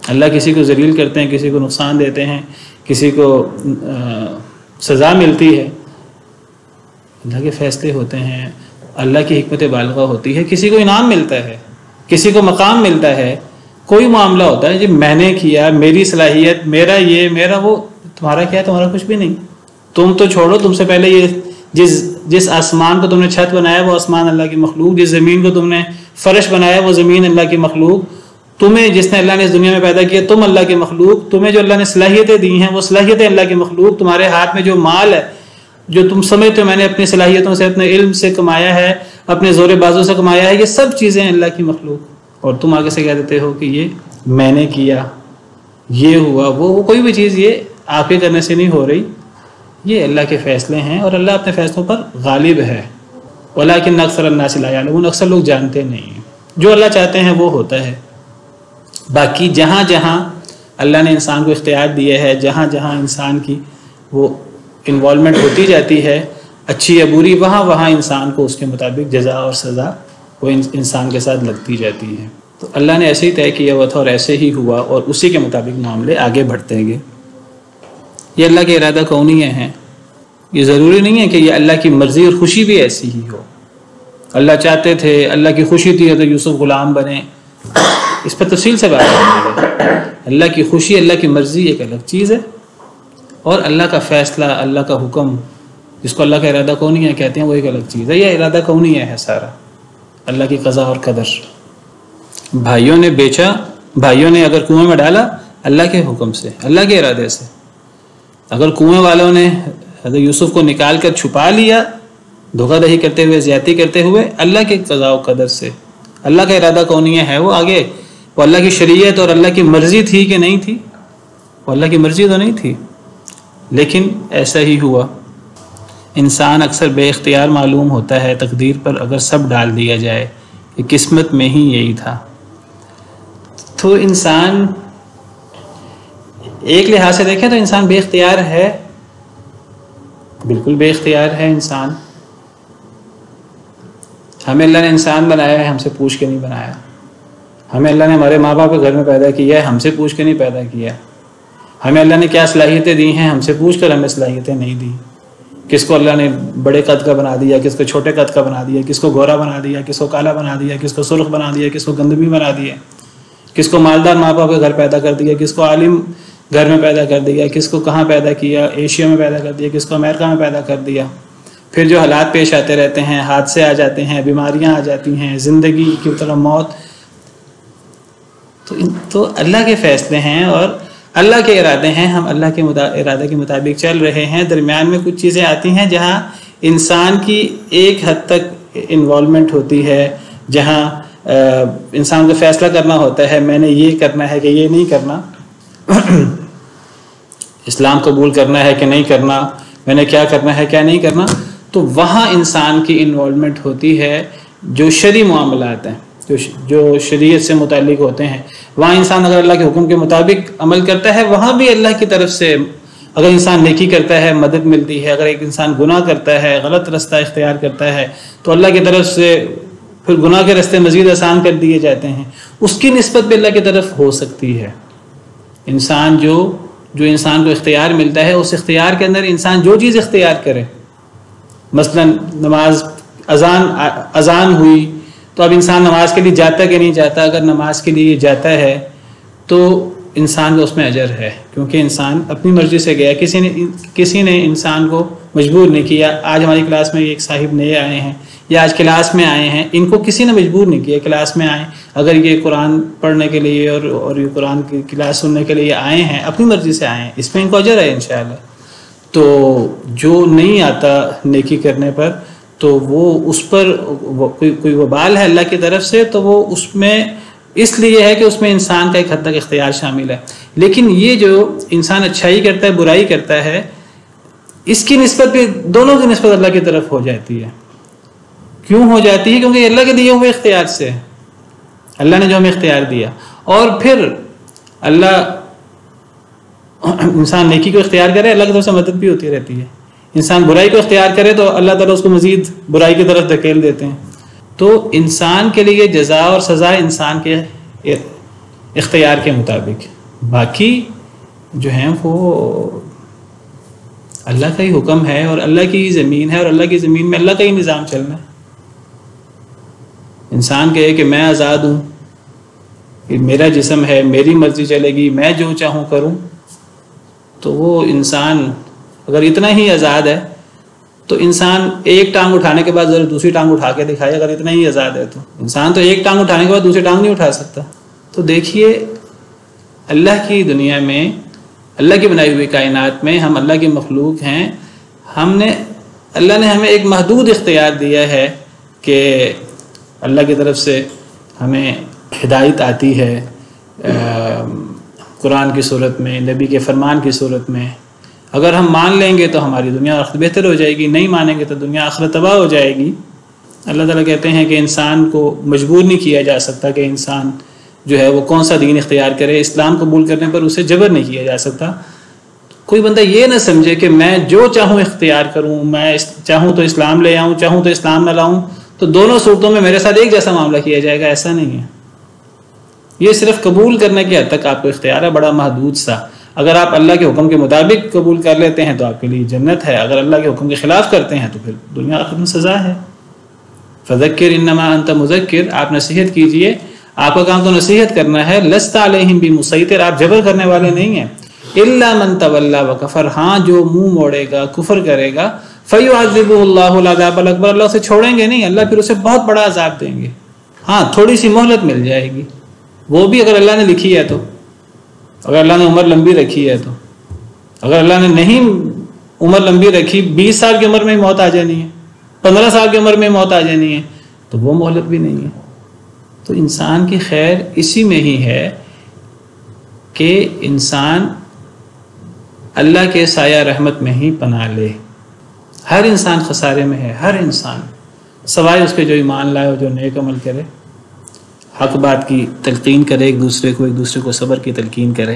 اللہ کسی کو ذلیل کرتے ہیں، کسی کو نقصان دیتے ہیں، کسی کو سزا ملتی ہے، اللہ کے فیصلے ہوتے ہیں، اللہ کی حکمت بالغہ ہوتی ہے۔ کسی کو انعام ملتا ہے، کسی کو مقام ملتا ہے، کوئی معاملہ ہوتا ہے جب میں نے کیا، میری صلاحیت، میرا یہ، میرا وہ، تمہارا کیا ہے؟ تمہارا کچھ بھی نہیں۔ تم تو چھوڑو، تم سے پہلے یہ جس آسمان کو تم نے چھت بنایا وہ آسمان اللہ کی مخلوق، جس زمین کو تم نے فرش بنایا وہ زمین اللہ کی مخلوق، تمہیں جس نے اللہ نے اس دنیا میں پیدا کیا تم اللہ کی مخلوق، تمہیں جو اللہ نے صلاحیتیں دی ہیں وہ صلاحیتیں اللہ کی مخلوق، تمہارے ہاتھ میں جو مال ہے جو تم سمجھتے ہو میں نے اپنی صلاحیتوں سے، اپنے علم سے کمایا ہے، اپنے زور بازو سے کمایا ہے، یہ سب چیزیں اللہ کی مخلوق، اور تم آگے سے کہہ دیتے ہو کہ یہ میں نے کیا، یہ ہوا، وہ کوئی بھی چیز یہ آپ کے کرنے سے نہیں ہو رہی، یہ اللہ کے فیصلے ہیں، اور اللہ اپنے فیصلوں پر غالب ہے۔ ولیکن اکثر الناس لا یعلمون، اکثر لوگ جانتے نہیں ہیں۔ جو اللہ چاہتے ہیں وہ ہوتا ہے۔ باقی جہاں جہاں اللہ نے انسان کو اختیار دیا ہے، جہاں جہاں انسان کی وہ انوالومنٹ ہوتی جاتی ہے، اچھی یا بری، وہاں وہاں انسان کو اس کے مطابق جزا اور سزا وہ انسان کے ساتھ لگتی جاتی ہے۔ تو اللہ نے ایسے ہی طے کیا ہوا تھا اور ایسے ہی ہوا، اور اسی کے مطابق معاملے آگے بڑھتے گئے۔ یہ اللہ کے ارادہ کونیہ ہیں۔ یہ ضروری نہیں ہے کہ یہ اللہ کی مرضی اور خوشی بھی ایسی ہی ہو۔ اللہ چاہتے تھے، اللہ کی خوشی تھی تو یوسف غلام بنے، اس پر تفصیل سے بات کریں گے۔ اللہ کی خوشی، اللہ کی مرضی ایک الگ چیز ہے، اور اللہ کا فیصلہ، اللہ کا حکم، جس کو اللہ کا ارادہ کونیہ کہتے ہیں، وہ ایک الگ چیز ہے۔ یہ ارادہ کونیہ ہے سارا، اللہ کی قضا اور قدر۔ بھائیوں نے بیچا، بھائیوں نے اگر کنویں میں ڈالا، اللہ کے حکم سے، اللہ کے ارادے سے۔ اگر کنویں والوں نے حضرت یوسف کو نکال کر چھپا لیا، دھوکہ دہی کرتے ہوئے، زیادتی کرتے ہوئے، اللہ کے قضاء و قدر سے۔ اللہ کا ارادہ کونیہ ہے، وہ آگے وہ اللہ کی شریعت اور اللہ کی مرضی تھی کہ نہیں تھی؟ وہ اللہ کی مرضی تو نہیں تھی، لیکن ایسا ہی ہوا۔ انسان اکثر بے اختیار معلوم ہوتا ہے، تقدیر پر اگر سب ڈال دیا جائے کہ قسمت میں ہی یہی تھا، تو انسان ایک لحاظ سے دیکھیں تو انسان بے اختیار ہے، بالکل بے اختیار ہے انسان. ہمیں اللہ نے انسان بنایا ہے، ہم سے پوچھ کے نہیں بنایا. ہمیں اللہ نے ہمارے ماں باپ کے گھر میں پیدا کیا ہے، ہم سے پوچھ کے نہیں پیدا کیا. ہمیں اللہ نے کیا صلاحیتیں دی ہیں، ہم سے پوچھ کر ہمیں صلاحیتیں نہیں دی. کس کو اللہ نے بڑے قد کا بنا دیا، کس کو چھوٹے قد کا بنا دیا، کس کو گورا بنا دیا، کس کو کالا بنا دیا، کس کو سرخ بنا دیا، کس کو گندمی بنا دیا، کس کو مالدار ماں باپ کے گھر پیدا کر دیا، کس کو عالم گھر میں پیدا کر دیا، کس کو کہاں پیدا کیا، ایشیا میں پیدا کر دیا، کس کو امریکہ میں پیدا کر دیا. پھر جو حالات پیش آتے رہتے ہیں، حادثے آ جاتے ہیں، بیماریاں آ جاتی ہیں، زندگی کی طرح موت، تو اللہ کے فیصلے ہیں اور اللہ کے ارادے ہیں. ہم اللہ کے ارادے کے مطابق چل رہے ہیں. درمیان میں کچھ چیزیں آتی ہیں جہاں انسان کی ایک حد تک انوالومنٹ ہوتی ہے، جہاں انسان کو فیصلہ کرنا ہوتا ہے میں نے یہ کرنا ہے کہ یہ نہیں کرنا، اسلام قبول کرنا ہے کہ نہیں کرنا، میں نے کیا کرنا ہے کیا نہیں کرنا. تو وہاں انسان کی انوالومنٹ ہوتی ہے. جو شرعی معاملات ہیں، جو شریعت سے متعلق ہوتے ہیں، وہاں انسان اگر اللہ کے حکم کے مطابق عمل کرتا ہے، وہاں بھی اللہ کی طرف سے اگر انسان نیکی کرتا ہے مدد ملتی ہے. اگر ایک انسان گناہ کرتا ہے، غلط رستہ اختیار کرتا ہے، تو اللہ کی طرف سے پھر گناہ کے راستے مزید آسان کر دیے جاتے ہیں. اس کی نسبت بھی اللہ کی طرف ہو سکتی ہے. انسان جو انسان کو اختیار ملتا ہے، اس اختیار کے اندر انسان جو چیز اختیار کرے، مثلا نماز، اذان ہوئی تو اب انسان نماز کے لیے جاتا کہ نہیں جاتا. اگر نماز کے لیے جاتا ہے تو انسان کا اس میں اجر ہے، کیونکہ انسان اپنی مرضی سے گیا، کسی نے انسان کو مجبور نہیں کیا. آج ہماری کلاس میں ایک صاحب نئے آئے ہیں یا آج کلاس میں آئے ہیں، ان کو کسی نے مجبور نہیں کیا کلاس میں آئیں. اگر یہ قرآن پڑھنے کے لیے اور یہ قرآن کی کلاس سننے کے لیے آئے ہیں، اپنی مرضی سے آئے ہیں، اس میں ان کو اجر ہے انشاءاللہ. تو جو نہیں آتا نیکی کرنے پر، تو وہ اس پر کوئی وبال ہے اللہ کی طرف سے، تو وہ اس میں اس لیے ہے کہ اس میں انسان کا ایک حد تک اختیار شامل ہے. لیکن یہ جو انسان اچھائی کرتا ہے، برائی کرتا ہے، اس کی نسبت بھی دونوں کی نسبت اللہ کی طرف ہو جاتی ہے. کیوں ہو جاتی ہے؟ کیونکہ یہ اللہ کے دیے ہوئے اختیار سے، اللہ نے جو ہمیں اختیار دیا. اور پھر اللہ انسان نیکی کو اختیار کرے، اللہ کی طرف سے مدد بھی ہوتی رہتی ہے. انسان برائی کو اختیار کرے تو اللہ تعالیٰ اس کو مزید برائی کی طرف دھکیل دیتے ہیں. تو انسان کے لیے جزا اور سزا انسان کے اختیار کے مطابق، باقی جو ہیں وہ اللہ کا ہی حکم ہے اور اللہ کی زمین ہے، اور اللہ کی زمین میں اللہ کا ہی نظام چلنا ہے. انسان کہے کہ میں آزاد ہوں، میرا جسم ہے، میری مرضی چلے گی، میں جو چاہوں کروں، تو وہ انسان اگر اتنا ہی آزاد ہے تو انسان ایک ٹانگ اٹھانے کے بعد ضرور دوسری ٹانگ اٹھا کے دکھائے. اگر اتنا ہی آزاد ہے تو انسان تو ایک ٹانگ اٹھانے کے بعد دوسری ٹانگ نہیں اٹھا سکتا. تو دیکھیے اللہ کی دنیا میں، اللہ کی بنائی ہوئی کائنات میں ہم اللہ کی مخلوق ہیں. اللہ نے ہمیں ایک محدود اختیار دیا ہے کہ اللہ کی طرف سے ہمیں ہدایت آتی ہے قرآن کی صورت میں، نبی کے فرمان کی صورت میں. اگر ہم مان لیں گے تو ہماری دنیا آخرت بہتر ہو جائے گی، نہیں مانیں گے تو دنیا آخرت تباہ ہو جائے گی. اللہ تعالیٰ کہتے ہیں کہ انسان کو مجبور نہیں کیا جا سکتا کہ انسان جو ہے وہ کون سا دین اختیار کرے. اسلام قبول کرنے پر اسے جبر نہیں کیا جا سکتا. کوئی بندہ یہ نہ سمجھے کہ میں جو چاہوں اختیار کروں، میں چاہوں تو اسلام لے آؤں، چاہوں تو اسلام نہ لاؤں، تو دونوں صورتوں میں میرے ساتھ ایک جیسا معاملہ کیا جائے گا. ایسا نہیں ہے. یہ صرف قبول کرنے کی حد تک آپ کو اختیار ہے، بڑا محدود سا. اگر آپ اللہ کے حکم کے مطابق قبول کر لیتے ہیں تو آپ کے لیے جنت ہے. اگر اللہ کے حکم کے خلاف کرتے ہیں تو پھر دنیا آخرت میں سزا ہے. فذکر انما انت مذکر، آپ نصیحت کیجئے، آپ کا کام تو نصیحت کرنا ہے. لست علیہم بمسیطر، آپ جبر کرنے والے نہیں ہیں. الا من تولی وکفر، ہاں جو منہ موڑے گا، کفر کرے گا، فیعذبہ اللہ العذاب الاکبر، اللہ اسے چھوڑیں گے نہیں، اللہ پھر اسے بہت بڑا عذاب دیں گے. ہاں تھوڑی سی مہلت مل جائے گی، وہ بھی اگر اللہ نے لکھی ہے تو. اگر اللہ نے عمر لمبی رکھی ہے تو. اگر اللہ نے نہیں عمر لمبی رکھی، 20 سال کی عمر میں موت آ جانی ہے، 15 سال کی عمر میں موت آ جانی ہے، تو وہ مہلت بھی نہیں ہے. تو انسان کی خیر اسی میں ہی ہے کہ انسان اللہ کے سایہ رحمت میں ہی پناہ لے. ہر انسان خسارے میں ہے، ہر انسان، سوائے اس کے جو ایمان لائے اور جو نیک عمل کرے. حق بات کی تلقین کرے ایک دوسرے کو صبر کی تلقین کرے،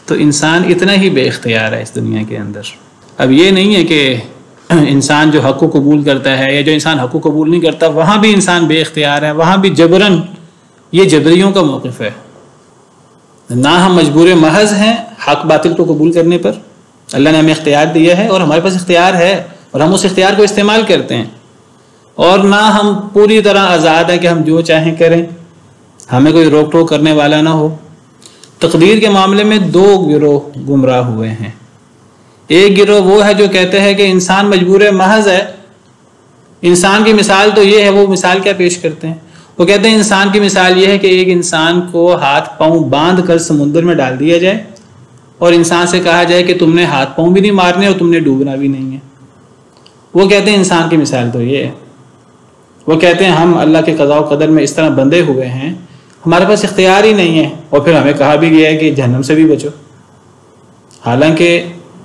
تو انسان اتنا ہی بے اختیار ہے اس دنیا کے اندر۔ اب یہ نہیں ہے کہ انسان جو حق کو قبول کرتا ہے یا جو انسان حق کو قبول نہیں کرتا وہاں بھی انسان بے اختیار ہے، وہاں بھی جبراً، یہ جبریوں کا موقف ہے۔ نہ ہم مجبور محض ہیں حق باطل کو قبول کرنے پر، اللہ نے ہمیں اختیار دیا ہے اور ہمارے پاس اختیار ہے اور ہم اس اختیار کو استعمال کرتے ہیں، اور نہ ہم پوری طرح آزاد ہیں کہ ہم جو چاہیں کریں، ہمیں کوئی روک ٹوک کرنے والا نہ ہو۔ تقدیر کے معاملے میں دو گروہ گمراہ ہوئے ہیں۔ ایک گروہ وہ ہے جو کہتے ہیں کہ انسان مجبور محض ہے، انسان کی مثال تو یہ ہے، وہ مثال کیا پیش کرتے ہیں؟ وہ کہتے ہیں انسان کی مثال یہ ہے کہ ایک انسان کو ہاتھ پاؤں باندھ کر سمندر میں ڈال دیا جائے اور انسان سے کہا جائے کہ تم نے ہاتھ پاؤں بھی نہیں مارنے اور تم نے ڈوبنا بھی نہیں ہے۔ وہ کہتے ہیں انسان کی مثال تو یہ ہے۔ وہ کہتے ہیں ہم اللہ کے قضاء و قدر میں اس طرح بندھے ہوئے ہیں، ہمارے پاس اختیار ہی نہیں ہے، اور پھر ہمیں کہا بھی گیا ہے کہ جہنم سے بھی بچو۔ حالانکہ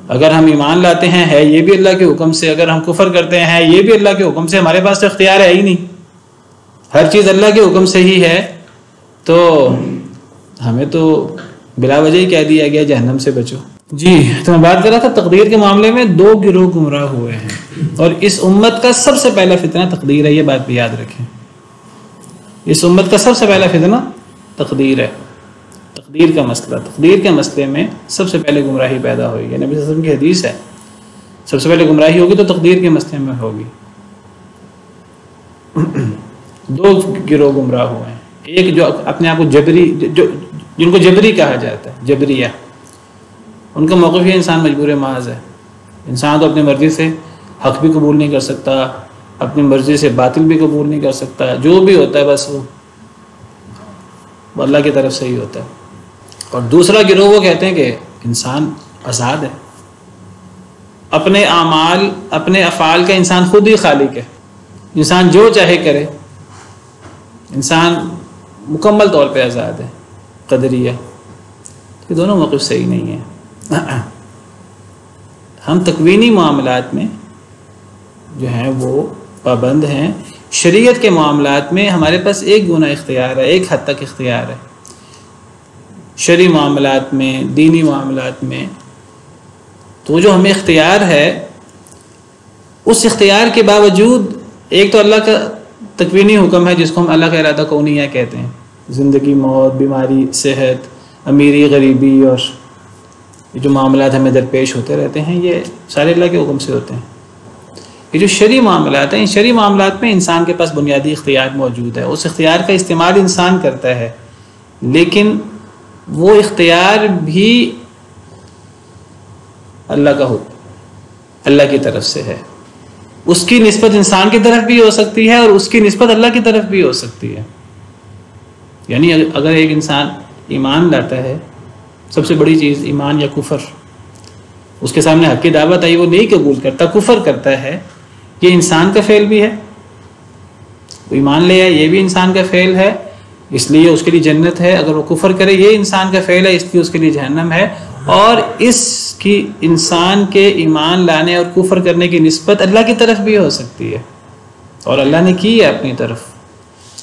اگر ہم ایمان لاتے ہیں ہے یہ بھی اللہ کے حکم سے، اگر ہم کفر کرتے ہیں یہ بھی اللہ کے حکم سے، ہمارے پاس تو اختیار ہے ہی نہیں، ہر چیز اللہ کے حکم سے ہی ہے، تو ہمیں تو بلا وجہ ہی کہہ دیا گیا جہنم سے بچو۔ جی، تو میں بات کر رہا تھا تقدیر کے معاملے میں دو گروہ گمراہ ہوئے ہیں، اور اس امت کا سب سے پہلا فتنہ تقدیر ہے، یہ بات بھی یاد رکھیں۔ اس امت کا سب سے پہلا فتنہ تقدیر ہے، تقدیر کا مسئلہ، تقدیر کے مسئلے میں سب سے پہلے گمراہی پیدا ہوئی ہے۔ نبی صلی اللہ علیہ وسلم کی حدیث ہے سب سے پہلے گمراہی ہوگی تو تقدیر کے مسئلے میں ہوگی۔ دو گروہ گمراہ ہوئے ہیں، ایک جو اپنے آپ کو جبری، جن کو جبری کہا جاتا ہے، جبریہ، ان کا موقف یہ انسان مجبور محض ہے، انسان تو اپنی مرضی سے حق بھی قبول نہیں کر سکتا، اپنی مرضی سے باطل بھی قبول نہیں کر سکتا، جو بھی ہوتا ہے بس وہ اللہ کی طرف سے ہی ہوتا ہے۔ اور دوسرا گروہ وہ کہتے ہیں کہ انسان آزاد ہے، اپنے اعمال، اپنے افعال کا انسان خود ہی خالق ہے، انسان جو چاہے کرے، انسان مکمل طور پہ آزاد ہے، قدریہ۔ یہ دونوں موقف صحیح نہیں ہیں۔ ہم تکوینی معاملات میں جو ہیں وہ پابند ہیں، شریعت کے معاملات میں ہمارے پاس ایک گنا اختیار ہے، ایک حد تک اختیار ہے۔ شرعی معاملات میں، دینی معاملات میں تو جو ہمیں اختیار ہے، اس اختیار کے باوجود ایک تو اللہ کا تکوینی حکم ہے جس کو ہم اللہ کا ارادہ کونیہ کہتے ہیں، زندگی، موت، بیماری، صحت، امیری، غریبی، اور یہ جو معاملات ہمیں درپیش ہوتے رہتے ہیں یہ سارے اللہ کے حکم سے ہوتے ہیں۔ یہ جو شرعی معاملات ہیں، ان شرعی معاملات میں انسان کے پاس بنیادی اختیار موجود ہے، اس اختیار کا استعمال انسان کرتا ہے، لیکن وہ اختیار بھی اللہ کا حکم، اللہ کی طرف سے ہے۔ اس کی نسبت انسان کی طرف بھی ہو سکتی ہے اور اس کی نسبت اللہ کی طرف بھی ہو سکتی ہے۔ یعنی اگر ایک انسان ایمان لاتا ہے، سب سے بڑی چیز ایمان یا کفر، اس کے سامنے حق کی دعوت آئی وہ نہیں قبول کرتا، کفر کرتا ہے، یہ انسان کا فعل بھی ہے۔ وہ ایمان لے آئے، یہ بھی انسان کا فعل ہے، اس لیے اس کے لیے جنت ہے۔ اگر وہ کفر کرے، یہ انسان کا فعل ہے، اس لیے اس کے لیے جہنم ہے۔ اور اس کی انسان کے ایمان لانے اور کفر کرنے کی نسبت اللہ کی طرف بھی ہو سکتی ہے، اور اللہ نے کی ہے اپنی طرف۔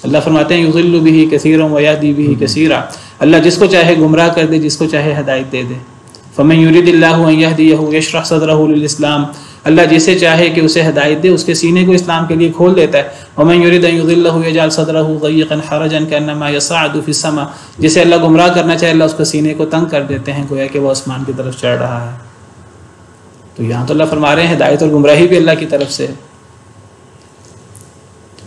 اللہ فرماتے ہیں یضل بہ کثیرا ویہدی بہ کثیرا، اللہ جس کو چاہے گمراہ کر دے، جس کو چاہے ہدایت دے دے۔ فمن یرید اللہ ان یہدیہ یشرح صدرہ للاسلام، اللہ جسے چاہے کہ اسے ہدایت دے، اس کے سینے کو اسلام کے لیے کھول دیتا ہے۔ ومن یرید ان یضلہ یجعل صدرہ ضیقا حرجا کانما یصعد فی السماء، جسے اللہ گمراہ کرنا چاہے اللہ اس کے سینے کو تنگ کر دیتے ہیں، گویا کہ وہ آسمان کی طرف چڑھ رہا ہے۔ تو یہاں تو اللہ فرما رہے ہیں ہدایت اور گمراہی بھی اللہ کی طرف سے ہے۔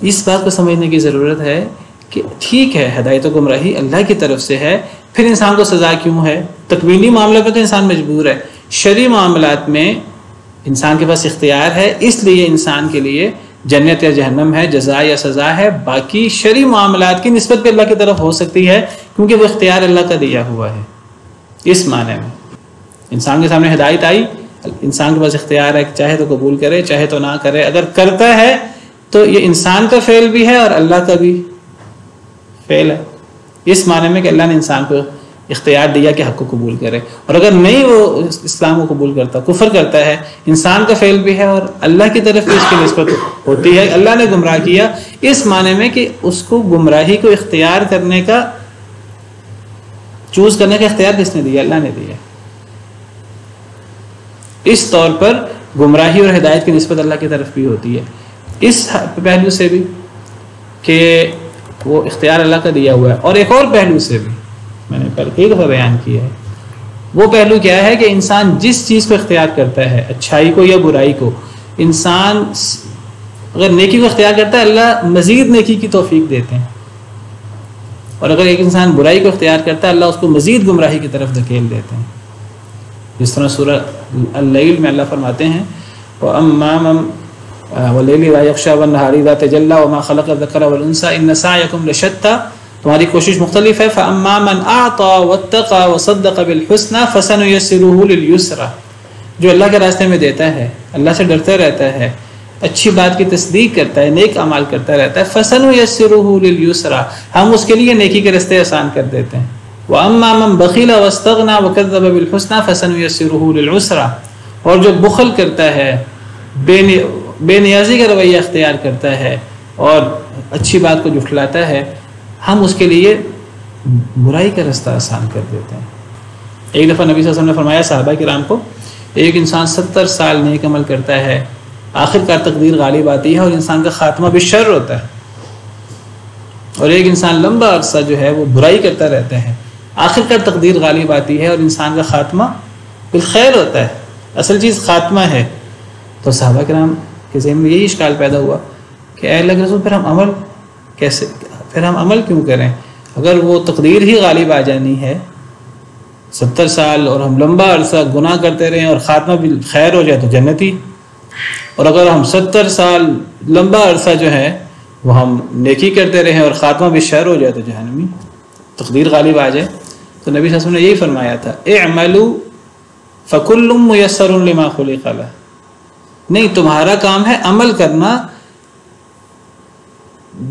اس بات کو سمجھنے کی ضرورت ہے کہ ٹھیک ہے ہدایت و گمراہی اللہ کی طرف سے ہے، پھر انسان کو سزا کیوں ہے؟ تکوینی معاملہ پہ تو انسان مجبور ہے، شرعی معاملات میں انسان کے پاس اختیار ہے، اس لیے انسان کے لیے جنت یا جہنم ہے، جزا یا سزا ہے۔ باقی شرعی معاملات کی نسبت بھی اللہ کی طرف ہو سکتی ہے، کیونکہ وہ اختیار اللہ کا دیا ہوا ہے۔ اس معنی میں انسان کے سامنے ہدایت آئی، انسان کے پاس اختیار ہے، چاہے تو قبول کرے، چاہے تو نہ کرے۔ اگر کرتا ہے تو یہ انسان کا فعل بھی ہے اور اللہ کا بھی فعل ہے، اس معنی میں کہ اللہ نے انسان کو اختیار دیا کہ حق کو قبول کرے، اور اگر نہیں وہ اسلام کو قبول کرتا، کفر کرتا ہے، انسان کا فعل بھی ہے اور اللہ کی طرف بھی اس کی نسبت ہوتی ہے، اللہ نے گمراہ کیا اس معنی میں کہ اس کو گمراہی کو اختیار کرنے کا، چوز کرنے کا اختیار کس نے دیا؟ اللہ نے دیا۔ اس طور پر گمراہی اور ہدایت کی نسبت اللہ کی طرف بھی ہوتی ہے، اس پہلو سے بھی کہ وہ اختیار اللہ کا دیا ہوا ہے، اور ایک اور پہلو سے بھی میں نے پہلے کئی دفعہ بیان کیا ہے۔ وہ پہلو کیا ہے کہ انسان جس چیز کو اختیار کرتا ہے، اچھائی کو یا برائی کو، انسان اگر نیکی کو اختیار کرتا ہے اللہ مزید نیکی کی توفیق دیتے ہیں، اور اگر ایک انسان برائی کو اختیار کرتا ہے اللہ اس کو مزید گمراہی کی طرف دھکیل دیتے ہیں۔ جس طرح سورہ اللیل میں اللہ فرماتے ہیں وَأَمَّا مَن وَاللَّيْلِ إِذَا يَغْشَىٰ وَالنَّهَارِ إِذَا تَجَلَّىٰ وَمَا خَلَقَ الذَّكَرَ وَالْأُنثَىٰ إِنَّ سَعْيَكُمْ لَشَتَّىٰ، تمہاری کوشش مختلف ہے۔ فَأَمَّا مَنْ أَعْطَىٰ وَاتَّقَىٰ وَصَدَّقَ بِالْحُسْنَىٰ فَسَنُيَسِّرُهُ لِلْيُسْرَىٰ، جو اللہ کے راستے میں دیتا ہے، اللہ سے ڈرتا رہتا ہے، اچھی بات کی تصدیق کرتا ہے، نیک اعمال کرتا رہتا ہے، فَسَنُيَسِّرُهُ لِلْيُسْرَىٰ، ہم اس کے لیے نیکی کے راستے آسان کر دیتے ہیں۔ وَأَمَّا مَن بَخِلَ وَاسْتَغْنَىٰ وَكَذَّبَ بِالْحُسْنَىٰ فَسَنُيَسِّرُهُ لِلْعُسْرَىٰ، اور جو بخل کرتا ہے، بے نیازی کا رویہ اختیار کرتا ہے اور اچھی بات کو جھٹلاتا ہے، ہم اس کے لیے برائی کا راستہ آسان کر دیتے ہیں۔ ایک دفعہ نبی صلی اللہ علیہ وسلم نے فرمایا صحابہ کرام کو، ایک انسان 70 سال نیک عمل کرتا ہے، آخرکار تقدیر غالب آتی ہے اور انسان کا خاتمہ بالشر ہوتا ہے، اور ایک انسان لمبا عرصہ جو ہے وہ برائی کرتا رہتا ہے، آخرکار تقدیر غالب آتی ہے اور انسان کا خاتمہ بالخیر ہوتا ہے، اصل چیز خاتمہ ہے۔ تو صحابہ کرام کے ذہن میں یہی اشکال پیدا ہوا کہ اے اللہ کے رسول، پھر ہم عمل کیوں کریں؟ اگر وہ تقدیر ہی غالب آ جانی ہے 70 سال اور ہم لمبا عرصہ گناہ کرتے رہیں اور خاتمہ بالخیر ہو جائے تو جنتی، اور اگر ہم 70 سال لمبا عرصہ جو ہے وہ ہم نیکی کرتے رہیں اور خاتمہ بالشر ہو جائے تو جہنمی، تقدیر غالب آ جائے۔ تو نبی صلی اللہ علیہ وسلم نے یہی فرمایا تھا اعملوا فکل میسر لما خلق لہ، نہیں تمہارا کام ہے عمل کرنا،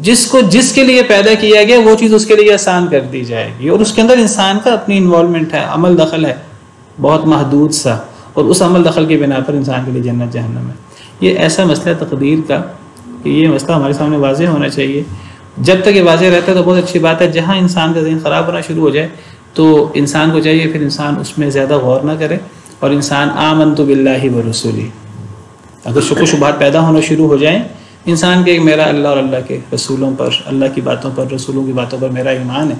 جس کے لیے پیدا کیا گیا وہ چیز اس کے لیے آسان کر دی جائے گی، اور اس کے اندر انسان کا اپنی انوالومنٹ ہے، عمل دخل ہے بہت محدود سا، اور اس عمل دخل کی بنا پر انسان کے لیے جنت جہنم ہے۔ یہ ایسا مسئلہ تقدیر کا کہ یہ مسئلہ ہمارے سامنے واضح ہونا چاہیے۔ جب تک یہ واضح رہتا ہے تو بہت اچھی بات ہے، جہاں انسان کا ذہن خراب ہونا شروع ہو جائے تو انسان کو چاہیے پھر انسان اس میں زیادہ غور نہ کرے، اور انسان آمنت باللہ ورسولہ، اگر شک و شبہات پیدا ہونا شروع ہو جائیں انسان کے میرا اللہ اور اللہ کے رسولوں پر، اللہ کی باتوں پر، رسولوں کی باتوں پر میرا ایمان ہے،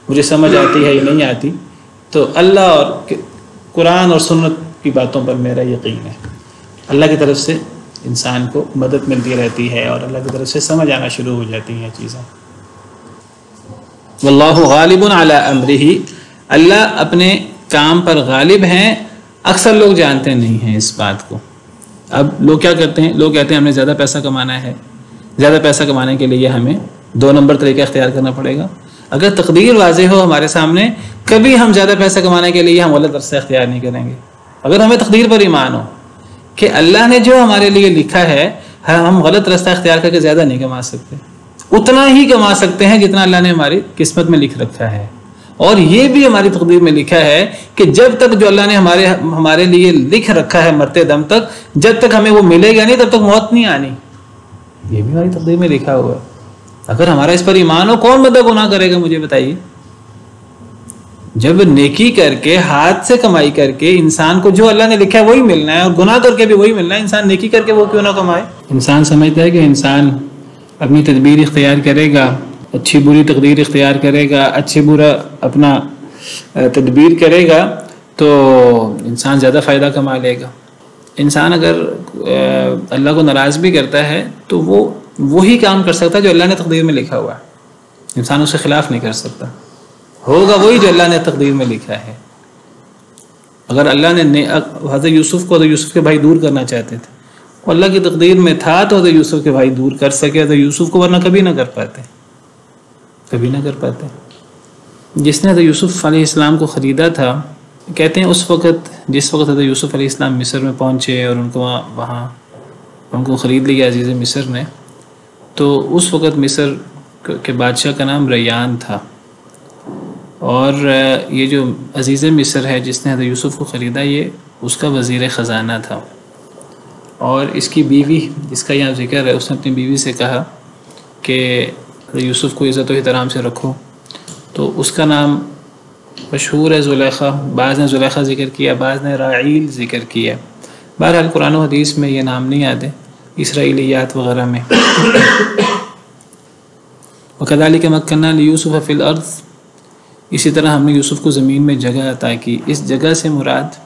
مجھے سمجھ آتی ہے یا نہیں آتی، تو اللہ اور قرآن اور سنت کی باتوں پر میرا یقین ہے، اللہ کی طرف سے انسان کو مدد ملتی رہتی ہے اور اللہ کی طرف سے سمجھ آنا شروع ہو جاتی ہیں چیزیں۔ واللہ غالب علی امرہ، اللہ اپنے کام پر غالب ہیں، اکثر لوگ جانتے نہیں ہیں اس بات کو۔ اب لوگ کیا کرتے ہیں؟ لوگ کہتے ہیں ہمیں زیادہ پیسہ کمانا ہے، زیادہ پیسہ کمانے کے لیے ہمیں 2 نمبر طریقہ اختیار کرنا پڑے گا۔ اگر تقدیر واضح ہو ہمارے سامنے، کبھی ہم زیادہ پیسہ کمانے کے لیے ہم غلط رستہ اختیار نہیں کریں گے۔ اگر ہمیں تقدیر پر ایمان ہو کہ اللہ نے جو ہمارے لیے لکھا ہے، ہم غلط رستہ اختیار کر کے زیادہ نہیں کما سکتے، اتنا ہی کما سکتے ہیں جتنا اللہ نے ہماری قسمت میں لکھ رکھا ہے، اور یہ بھی ہماری تقدیر میں لکھا ہے کہ جب تک جو اللہ نے ہمارے لیے لکھ رکھا ہے مرتے دم تک، جب تک ہمیں وہ ملے گا نہیں تب تک موت نہیں آنی، یہ بھی ہماری تقدیر میں لکھا ہوا ہے۔ اگر ہمارا اس پر ایمان ہو، کون بندہ گناہ کرے گا مجھے بتائیے؟ جب نیکی کر کے ہاتھ سے کمائی کر کے انسان کو جو اللہ نے لکھا ہے وہی ملنا ہے، اور گناہ کر کے بھی وہی ملنا ہے، انسان نیکی کر کے وہ کیوں نہ کمائے؟ انسان سمجھتا ہے کہ انسان اپنی تدبیر اختیار کرے گا، اچھی بری تقدیر اختیار کرے گا، اچھی برا اپنا تدبیر کرے گا تو انسان زیادہ فائدہ کما لے گا۔ انسان اگر اللہ کو ناراض بھی کرتا ہے تو وہ وہی کام کر سکتا ہے جو اللہ نے تقدیر میں لکھا ہوا ہے، انسان اس کے خلاف نہیں کر سکتا، ہوگا وہی جو اللہ نے تقدیر میں لکھا ہے۔ اگر اللہ نے حضرت یوسف کو حضرت یوسف کے بھائی دور کرنا چاہتے تھے، وہ اللہ کی تقدیر میں تھا تو حضرت یوسف کے بھائی دور کر سکے حضرت یوسف کو، ورنہ کبھی نہ کر پاتے، کبھی نہ کر پاتے۔ جس نے حضرت یوسف علیہ السلام کو خریدا تھا، کہتے ہیں اس وقت جس وقت حضرت یوسف علیہ السلام مصر میں پہنچے اور ان کو وہاں ان کو خرید لیا عزیز مصر نے، تو اس وقت مصر کے بادشاہ کا نام ریان تھا، اور یہ جو عزیز مصر ہے جس نے حضرت یوسف کو خریدا، یہ اس کا وزیر خزانہ تھا، اور اس کی بیوی جس کا یہاں ذکر ہے، اس نے اپنی بیوی سے کہا کہ حضرت یوسف کو عزت و احترام سے رکھو، تو اس کا نام مشہور ہے زلیخا، بعض نے زلیخا ذکر کیا، بعض نے راعیل ذکر کیا۔ بہرحال قرآن و حدیث میں یہ نام نہیں آتے، اسرائیلیات وغیرہ میں۔ وَكَذَلِكَ مَكَّنَّا لِيُوسُفَ فِي الْأَرْضِ، اسی طرح ہم نے یوسف کو زمین میں جگہ عطا کی۔ اس جگہ سے مراد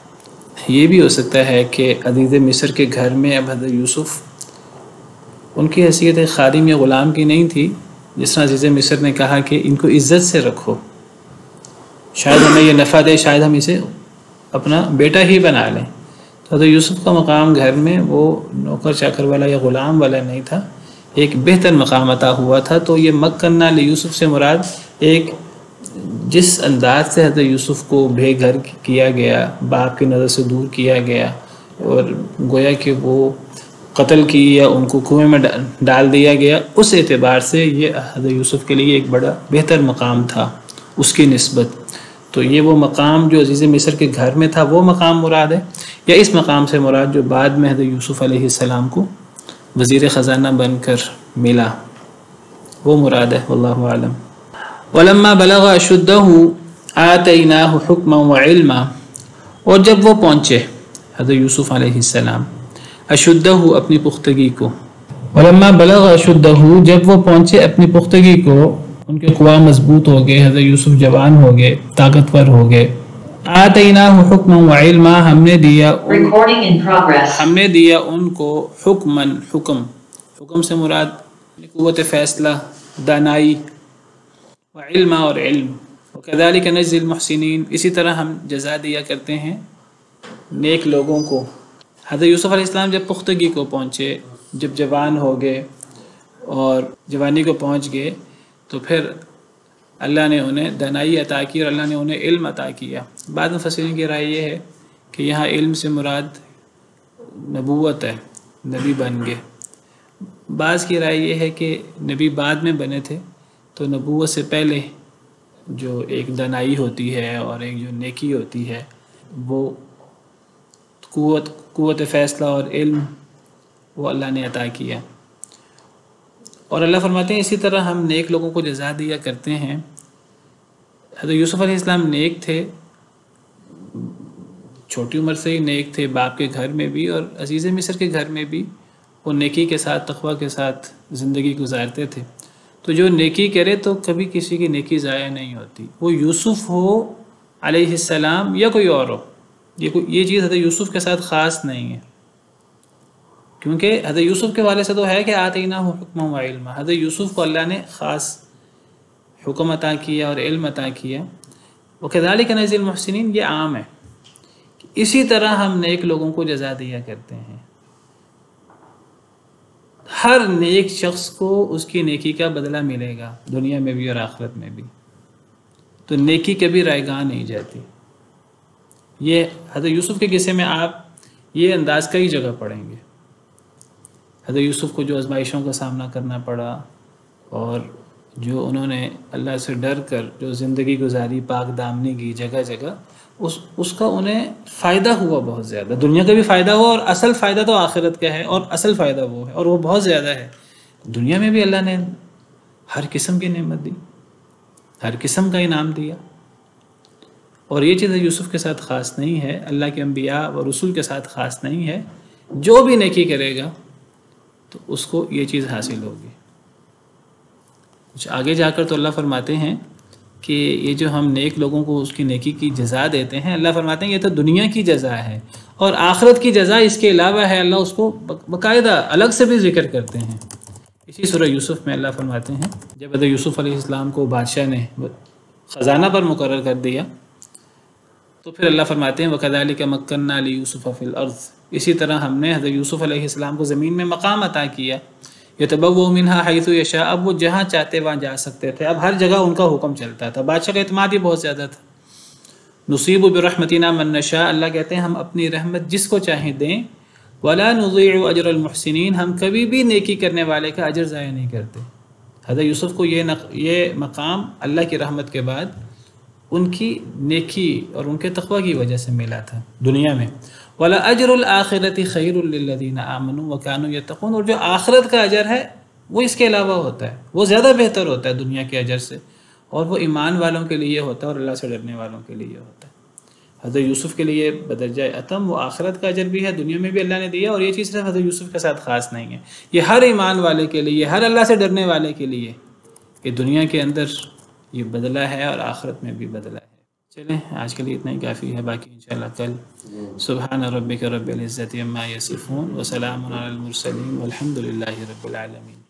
یہ بھی ہو سکتا ہے کہ عزیز مصر کے گھر میں اب حضرت یوسف، ان کی حیثیت خادم یا غلام کی نہیں تھی، جس طرح عزیز مصر نے کہا کہ ان کو عزت سے رکھو، شاید ہمیں یہ نفع دے، شاید ہم اسے اپنا بیٹا ہی بنا لیں۔ تو حضرت یوسف کا مقام گھر میں وہ نوکر چاکر والا یا غلام والا نہیں تھا، ایک بہتر مقام عطا ہوا تھا۔ تو یہ مکنہ لیوسف سے مراد ایک جس انداز سے حضرت یوسف کو بے گھر کیا گیا، باپ کی نظر سے دور کیا گیا، اور گویا کہ وہ قتل کی یا ان کو کنویں میں ڈال دیا گیا، اس اعتبار سے یہ حضرت یوسف کے لیے ایک بڑا بہتر مقام تھا اس کی نسبت۔ تو یہ وہ مقام جو عزیز مصر کے گھر میں تھا، وہ مقام مراد ہے، یا اس مقام سے مراد جو بعد میں حضرت یوسف علیہ السلام کو وزیر خزانہ بن کر ملا، وہ مراد ہے، واللہ اعلم۔ وَلَمَّا بَلَغَ أَشُدَّهُ آتَيْنَاهُ حُكْمًا وَعِلْمًا، اور جب وہ پہنچے حضرت یوسف علیہ السلام اشدہ اپنی پختگی کو، وَلَمَّا بَلَغَ أَشُدَّهُ جب وہ پہنچے اپنی پختگی کو، ان کے قوا مضبوط ہو گئے، حضرت یوسف جوان ہو گئے، طاقتور ہو گئے۔ آتَيْنَاهُ حُكْمًا وَعِلْمًا، ہم نے دیا ان کو حکمن، حکم سے مراد قوت فیصلہ، دانائی، وعلما اور علم۔ وَكَذَلِكَ نَجْزِي الْمُحْسِنِينَ، اسی طرح ہم جزا دیا کرتے ہیں نیک لوگوں کو۔ حضرت یوسف علیہ السلام جب پختگی کو پہنچے، جب جوان ہو گئے اور جوانی کو پہنچ گئے، تو پھر اللہ نے انہیں دانائی عطا کی اور اللہ نے انہیں علم عطا کیا۔ بعض مفسرین کی رائے یہ ہے کہ یہاں علم سے مراد نبوت ہے، نبی بن گئے۔ بعض کی رائے یہ ہے کہ نبی بعد میں بنے تھے، تو نبوت سے پہلے جو ایک دانائی ہوتی ہے اور ایک جو نیکی ہوتی ہے، وہ قوت فیصلہ اور علم وہ اللہ نے عطا کیا۔ اور اللہ فرماتے ہیں اسی طرح ہم نیک لوگوں کو جزا دیا کرتے ہیں۔ حضرت یوسف علیہ السلام نیک تھے، چھوٹی عمر سے ہی نیک تھے، باپ کے گھر میں بھی اور عزیز مصر کے گھر میں بھی وہ نیکی کے ساتھ، تقوی کے ساتھ زندگی گزارتے تھے۔ تو جو نیکی کرے تو کبھی کسی کی نیکی ضائع نہیں ہوتی، وہ یوسف ہو علیہ السلام یا کوئی اور ہو۔ یہ چیز حضرت یوسف کے ساتھ خاص نہیں ہے، کیونکہ حضرت یوسف کے والے سے تو ہے کہ آتیناہ حکما و علما، حضرت یوسف کو اللہ نے خاص حکم عطا کیا اور علم عطا کیا۔ وَكَذَلِكَ نَجْزِي الْمُحْسِنِينَ، یہ عام ہے، اسی طرح ہم نیک لوگوں کو جزا دیا کرتے ہیں۔ ہر نیک شخص کو اس کی نیکی کا بدلہ ملے گا، دنیا میں بھی اور آخرت میں بھی۔ تو نیکی کبھی رائیگاں نہیں جاتی۔ یہ حضرت یوسف کے قصے میں آپ یہ انداز کئی جگہ پڑھیں گے، حضرت یوسف کو جو آزمائشوں کا سامنا کرنا پڑا اور جو انہوں نے اللہ سے ڈر کر جو زندگی گزاری پاک دامنی کی جگہ جگہ، اس کا انہیں فائدہ ہوا بہت زیادہ، دنیا کا بھی فائدہ ہوا، اور اصل فائدہ تو آخرت کا ہے، اور اصل فائدہ وہ ہے اور وہ بہت زیادہ ہے۔ دنیا میں بھی اللہ نے ہر قسم کی نعمت دی، ہر قسم کا انعام دیا، اور یہ چیز یوسف کے ساتھ خاص نہیں ہے، اللہ کے انبیاء اور رسول کے ساتھ خاص نہیں ہے۔ جو بھی نیکی کرے گا تو اس کو یہ چیز حاصل ہوگی۔ کچھ آگے جا کر تو اللہ فرماتے ہیں کہ یہ جو ہم نیک لوگوں کو اس کی نیکی کی جزا دیتے ہیں، اللہ فرماتے ہیں یہ تو دنیا کی جزا ہے، اور آخرت کی جزا اس کے علاوہ ہے۔ اللہ اس کو باقاعدہ الگ سے بھی ذکر کرتے ہیں۔ اسی سورہ یوسف میں اللہ فرماتے ہیں جب حضرت یوسف علیہ السلام کو بادشاہ نے خزانہ پر مقرر کر دیا، تو پھر اللہ فرماتے ہیں وَكَذَلِكَ مَكَّنَّا لِيُوسُفَ فِي الْأَرْضِ، اسی طرح ہم نے حضرت یوسف علیہ السلام کو زمین میں مقام عطا کیا۔ يَتَبَوَّأُ مِنْهَا حَيْثُ يَشَاءُ، اب وہ جہاں چاہتے وہاں جا سکتے تھے، اب ہر جگہ ان کا حکم چلتا تھا، بادشاہ کا اعتماد ہی بہت زیادہ تھا۔ نُصِيبُ بِرَحْمَتِنَا مَن نَّشَاءُ، اللہ کہتے ہیں ہم اپنی رحمت جس کو چاہیں دیں، وَلَا نُضِيعُ أَجْرَ الْمُحْسِنِينَ، ہم کبھی بھی نیکی کرنے والے کا اجر ضائع نہیں کرتے۔ حضرت یوسف کو یہ مقام اللہ کی رحمت کے بعد ان کی نیکی اور ان کے تقوی کی وجہ سے ملا تھا دنیا میں. وَلَأَجْرُ الْآخِرَةِ خَيْرٌ لِّلَّذِينَ آمَنُوا وَكَانُوا يَتَّقُونَ، اور جو آخرت کا اجر ہے وہ اس کے علاوہ ہوتا ہے، وہ زیادہ بہتر ہوتا ہے دنیا کے اجر سے، اور وہ ایمان والوں کے لیے ہوتا ہے اور اللہ سے ڈرنے والوں کے لیے ہوتا ہے. حضرت یوسف کے لیے بدرجہ اتم وہ آخرت کا اجر بھی ہے، دنیا میں بھی اللہ نے دیا، اور یہ چیز صرف حضرت یوسف کے ساتھ خاص نہیں ہے، یہ ہر ایمان والے کے لیے، ہر اللہ سے ڈرنے والے کے لیے کہ دنیا کے اندر یہ بدلہ ہے اور آخرت میں بھی بدلہ ہے. چلیں آج کے لیے اتنا ہی کافی ہے، باقی انشاءاللہ کل. سبحان ربک رب العزت عما یصفون وسلام علی المرسلین والحمد للہ رب العالمین.